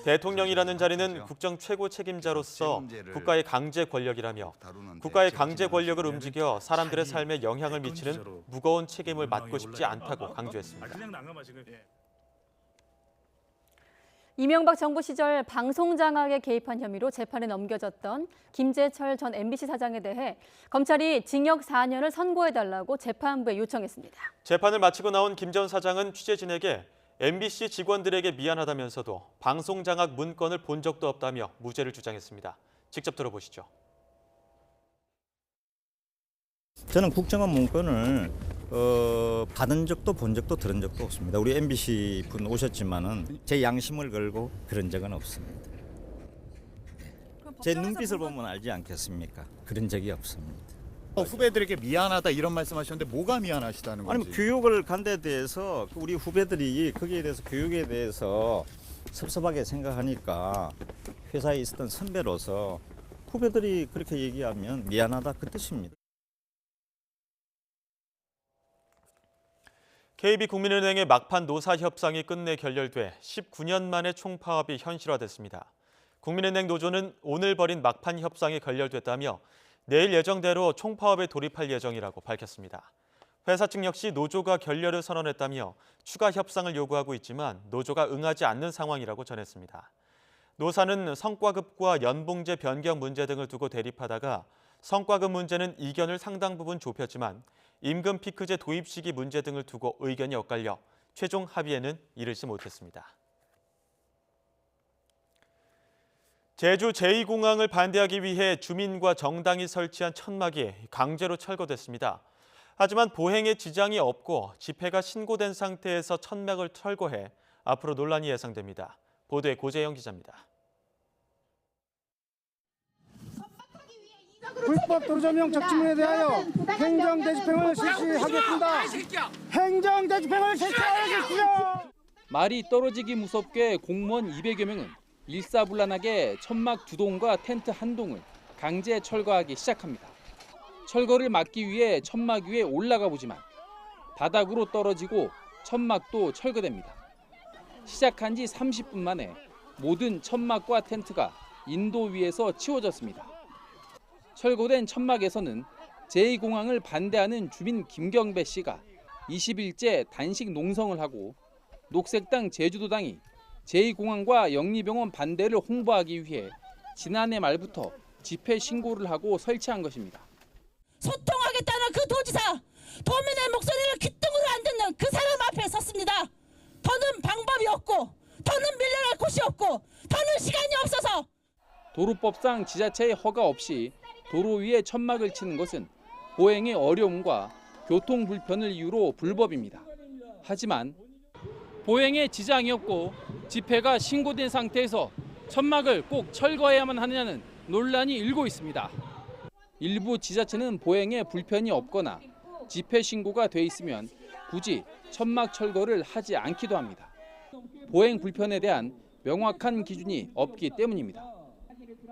대통령이라는 자리는 국정 최고 책임자로서 국가의 강제 권력이라며 국가의 강제 권력을 움직여 사람들의 삶에 영향을 미치는 무거운 책임을 맡고 싶지 않다고 강조했습니다. 이명박 정부 시절 방송 장악에 개입한 혐의로 재판에 넘겨졌던 김재철 전 MBC 사장에 대해 검찰이 징역 4년을 선고해달라고 재판부에 요청했습니다. 재판을 마치고 나온 김 전 사장은 취재진에게 MBC 직원들에게 미안하다면서도 방송 장악 문건을 본 적도 없다며 무죄를 주장했습니다. 직접 들어보시죠. 저는 국정원 문건을 받은 적도 본 적도 들은 적도 없습니다. 우리 MBC 분 오셨지만은 제 양심을 걸고 그런 적은 없습니다. 제 눈빛을 보면 알지 않겠습니까? 그런 적이 없습니다. 후배들에게 미안하다 이런 말씀하셨는데 뭐가 미안하시다는 건지. 아니 교육을 간 데 대해서 우리 후배들이 거기에 대해서 교육에 대해서 섭섭하게 생각하니까 회사에 있었던 선배로서 후배들이 그렇게 얘기하면 미안하다 그 뜻입니다. KB국민은행의 막판 노사 협상이 끝내 결렬돼 19년 만에 총파업이 현실화됐습니다. 국민은행 노조는 오늘 벌인 막판 협상이 결렬됐다며 내일 예정대로 총파업에 돌입할 예정이라고 밝혔습니다. 회사 측 역시 노조가 결렬을 선언했다며 추가 협상을 요구하고 있지만 노조가 응하지 않는 상황이라고 전했습니다. 노사는 성과급과 연봉제 변경 문제 등을 두고 대립하다가 성과급 문제는 이견을 상당 부분 좁혔지만 임금 피크제 도입 시기 문제 등을 두고 의견이 엇갈려 최종 합의에는 이르지 못했습니다. 제주 제2공항을 반대하기 위해 주민과 정당이 설치한 천막이 강제로 철거됐습니다. 하지만 보행에 지장이 없고 집회가 신고된 상태에서 천막을 철거해 앞으로 논란이 예상됩니다. 보도에 고재영 기자입니다. 불법 도로 점용 적치문에 대하여 행정 대집행을 실시하겠습니다. 행정 대집행을 실시하겠습니다. 말이 떨어지기 무섭게 공무원 200여 명은 일사불란하게 천막 2동과 텐트 1동을 강제 철거하기 시작합니다. 철거를 막기 위해 천막 위에 올라가 보지만 바닥으로 떨어지고 천막도 철거됩니다. 시작한 지 30분 만에 모든 천막과 텐트가 인도 위에서 치워졌습니다. 철거된 천막에서는 제2공항을 반대하는 주민 김경배 씨가 20일째 단식 농성을 하고 녹색당 제주도당이 제2공항과 영리병원 반대를 홍보하기 위해 지난해 말부터 집회 신고를 하고 설치한 것입니다. 소통하겠다는 그 도지사, 도민의 목소리를 귀등으로 안 듣는 그 사람 앞에 섰습니다. 더는 방법이 없고, 더는 밀려날 곳이 없고, 더는 시간이 없어서. 도로법상 지자체의 허가 없이 도로 위에 천막을 치는 것은 보행의 어려움과 교통 불편을 이유로 불법입니다. 하지만 보행에 지장이 없고 집회가 신고된 상태에서 천막을 꼭 철거해야만 하느냐는 논란이 일고 있습니다. 일부 지자체는 보행에 불편이 없거나 집회 신고가 돼 있으면 굳이 천막 철거를 하지 않기도 합니다. 보행 불편에 대한 명확한 기준이 없기 때문입니다.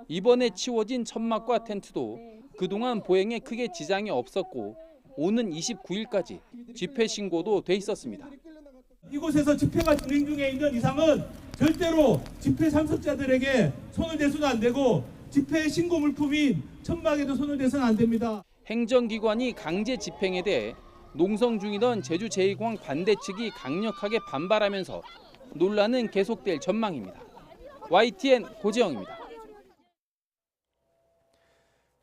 이번에 치워진 천막과 텐트도 그동안 보행에 크게 지장이 없었고 오는 29일까지 집회 신고도 돼 있었습니다. 이곳에서 집회가 진행 중에 있는 이상은 절대로 집회 참석자들에게 손을 대서는 안 되고 집회 신고 물품인 천막에도 손을 대서는 안 됩니다. 행정기관이 강제 집행에 대해 농성 중이던 제주 제2공항 반대 측이 강력하게 반발하면서 논란은 계속될 전망입니다. YTN 고재영입니다.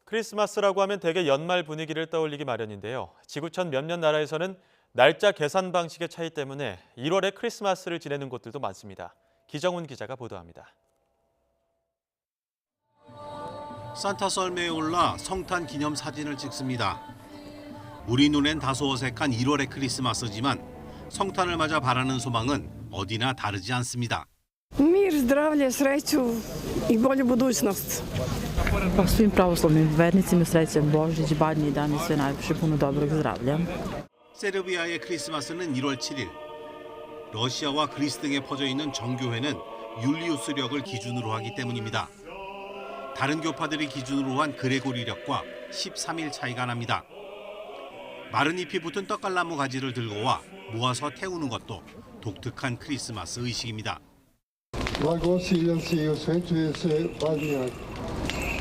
크리스마스라고 하면 대개 연말 분위기를 떠올리기 마련인데요. 지구촌 몇몇 나라에서는 날짜 계산 방식의 차이 때문에 1월에 크리스마스를 지내는 곳들도 많습니다. 기정훈 기자가 보도합니다. 산타 썰매에 올라 성탄 기념 사진을 찍습니다. 우리 눈엔 다소 어색한 1월의 크리스마스지만 성탄을 맞아 바라는 소망은 어디나 다르지 않습니다. Мир, здравия, срещу и болю будущност. Pa svim pravoslavnim vernicima srećan Božić, badnji dan i sve najviše puno dobrog zdravlja. 세르비아의 크리스마스는 1월 7일. 러시아와 그리스 등에 퍼져 있는 정교회는 율리우스력을 기준으로 하기 때문입니다. 다른 교파들이 기준으로 한 그레고리력과 13일 차이가 납니다. 마른 잎이 붙은 떡갈나무 가지를 들고 와 모아서 태우는 것도 독특한 크리스마스 의식입니다. Благословен си Осветuje се Баднjak.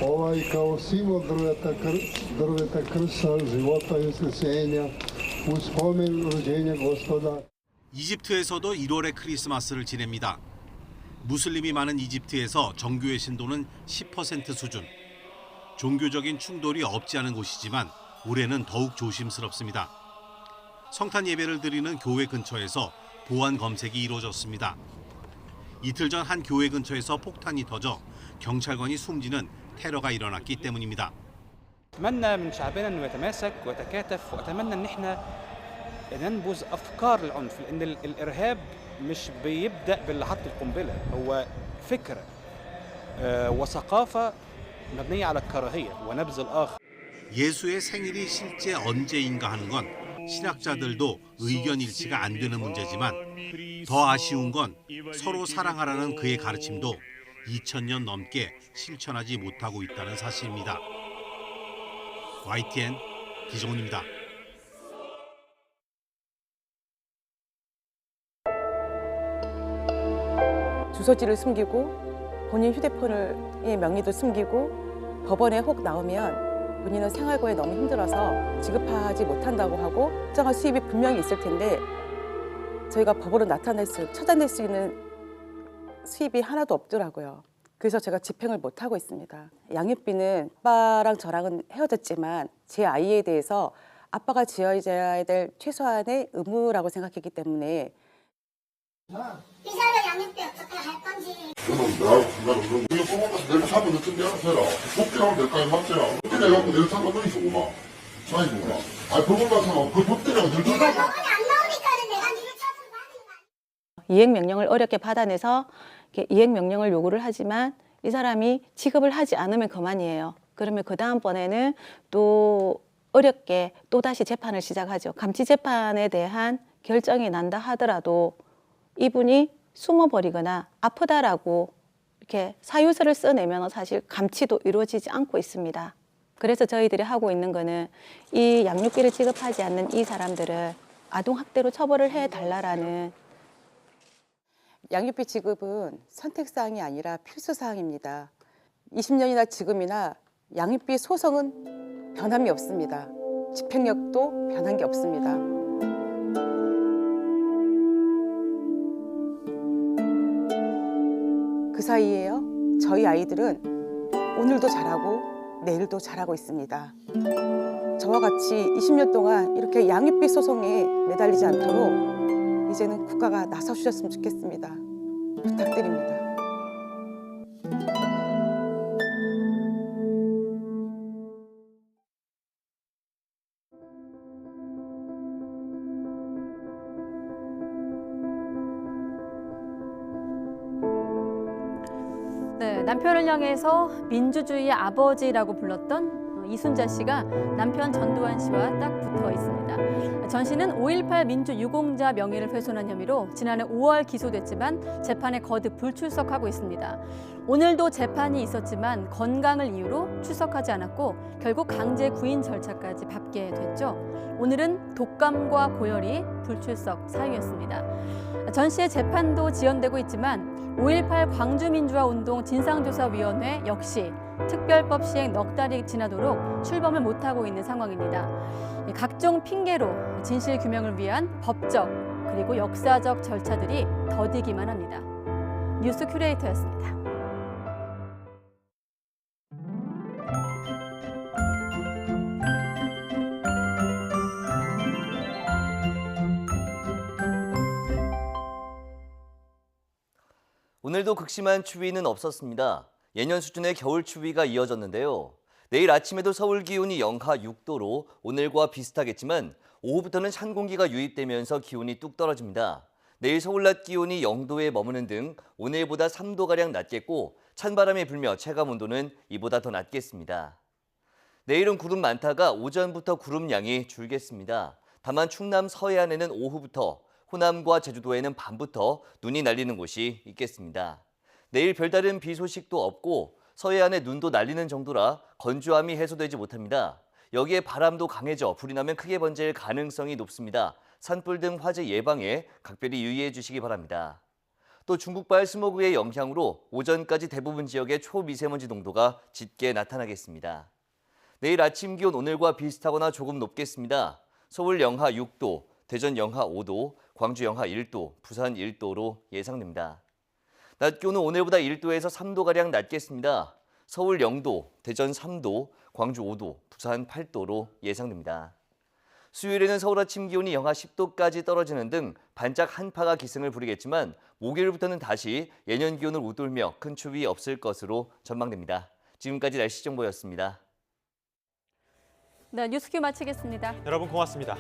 Ovaj kao simbol drveta krsta, života i uskrsenja, u spomen rođenja Gospoda. 이집트에서도 1월에 크리스마스를 지냅니다. 무슬림이 많은 이집트에서 정교회 신도는 10% 수준. 종교적인 충돌이 없지 않은 곳이지만 올해는 더욱 조심스럽습니다. 성탄 예배를 드리는 교회 근처에서 보안 검색이 이루어졌습니다. 이틀 전 한 교회 근처에서 폭탄이 터져 경찰관이 숨지는 테러가 일어났기 때문입니다. أتمنى من شعبنا أنه يتماسك ويتكاتف وأتمنى أن احنا ننبذ أفكار العنف لأن الإرهاب مش بيبدأ باللي حط القنبلة هو فكرة وثقافة مبنية على الكراهية ونبذ الآخر. 예수의 생일이 실제 언제인가 하는 건 신학자들도 의견 일치가 안 되는 문제지만 더 아쉬운 건 서로 사랑하라는 그의 가르침도 2000년 넘게 실천하지 못하고 있다는 사실입니다. YTN 기정훈입니다. 주소지를 숨기고 본인 휴대폰의 명의도 숨기고 법원에 혹 나오면 본인은 생활고에 너무 힘들어서 지급하지 못한다고 하고 특정한 수입이 분명히 있을 텐데 저희가 법으로 찾아낼 수 있는 수입이 하나도 없더라고요. 그래서 제가 집행을 못하고 있습니다. 양육비는 아빠랑 저랑은 헤어졌지만 제 아이에 대해서 아빠가 지어야 될 최소한의 의무라고 생각했기 때문에 이사를 양육비 어떻게 할 건지. 그러면 나하고 상관없는 거. 이거 뽑아서 내가 사면 어떤 데 해라. 법대로 하면 될까요? 맞잖아. 어떻게 해갖고 내가 상관 너희서 오마. 사이구나. 아, 법을 봐서 그 법대로 하면 될까? 법원이 안 나오니까는 내가 니를 처분받은 거야. 이행명령을 어렵게 받아내서 이행명령을 요구를 하지만 이 사람이 지급을 하지 않으면 그만이에요. 그러면 그 다음번에는 또 어렵게 또다시 재판을 시작하죠. 감치재판에 대한 결정이 난다 하더라도 이분이 숨어버리거나 아프다라고 이렇게 사유서를 써내면 사실 감치도 이루어지지 않고 있습니다. 그래서 저희들이 하고 있는 거는 이 양육비를 지급하지 않는 이 사람들을 아동학대로 처벌을 해달라라는. 양육비 지급은 선택사항이 아니라 필수사항입니다. 20년이나 지금이나 양육비 소송은 변함이 없습니다. 집행력도 변한 게 없습니다. 그 사이에요, 저희 아이들은 오늘도 잘하고 내일도 잘하고 있습니다. 저와 같이 20년 동안 이렇게 양육비 소송에 매달리지 않도록 이제는 국가가 나서주셨으면 좋겠습니다. 부탁드립니다. 네, 남편을 향해서 민주주의의 아버지라고 불렀던 이순자 씨가 남편 전두환 씨와 딱 붙어 있습니다. 전 씨는 5.18 민주유공자 명예를 훼손한 혐의로 지난해 5월 기소됐지만 재판에 거듭 불출석하고 있습니다. 오늘도 재판이 있었지만 건강을 이유로 출석하지 않았고 결국 강제 구인 절차까지 밟게 됐죠. 오늘은 독감과 고열이 불출석 사유였습니다. 전 씨의 재판도 지연되고 있지만 5.18 광주민주화운동 진상조사위원회 역시 특별법 시행 넉 달이 지나도록 출범을 못하고 있는 상황입니다. 각종 핑계로 진실 규명을 위한 법적 그리고 역사적 절차들이 더디기만 합니다. 뉴스 큐레이터였습니다. 오늘도 극심한 추위는 없었습니다. 예년 수준의 겨울 추위가 이어졌는데요. 내일 아침에도 서울 기온이 영하 6도로 오늘과 비슷하겠지만 오후부터는 찬 공기가 유입되면서 기온이 뚝 떨어집니다. 내일 서울 낮 기온이 0도에 머무는 등 오늘보다 3도가량 낮겠고 찬바람이 불며 체감 온도는 이보다 더 낮겠습니다. 내일은 구름 많다가 오전부터 구름 양이 줄겠습니다. 다만 충남 서해안에는 오후부터 호남과 제주도에는 밤부터 눈이 날리는 곳이 있겠습니다. 내일 별다른 비 소식도 없고 서해안에 눈도 날리는 정도라 건조함이 해소되지 못합니다. 여기에 바람도 강해져 불이 나면 크게 번질 가능성이 높습니다. 산불 등 화재 예방에 각별히 유의해 주시기 바랍니다. 또 중국발 스모그의 영향으로 오전까지 대부분 지역의 초미세먼지 농도가 짙게 나타나겠습니다. 내일 아침 기온 오늘과 비슷하거나 조금 높겠습니다. 서울 영하 6도, 대전 영하 5도, 광주 영하 1도, 부산 1도로 예상됩니다. 낮 기온은 오늘보다 1도에서 3도가량 낮겠습니다. 서울 0도, 대전 3도, 광주 5도, 부산 8도로 예상됩니다. 수요일에는 서울 아침 기온이 영하 10도까지 떨어지는 등 반짝 한파가 기승을 부리겠지만 목요일부터는 다시 예년 기온을 웃돌며 큰 추위 없을 것으로 전망됩니다. 지금까지 날씨 정보였습니다. 네, 뉴스큐 마치겠습니다. 여러분 고맙습니다.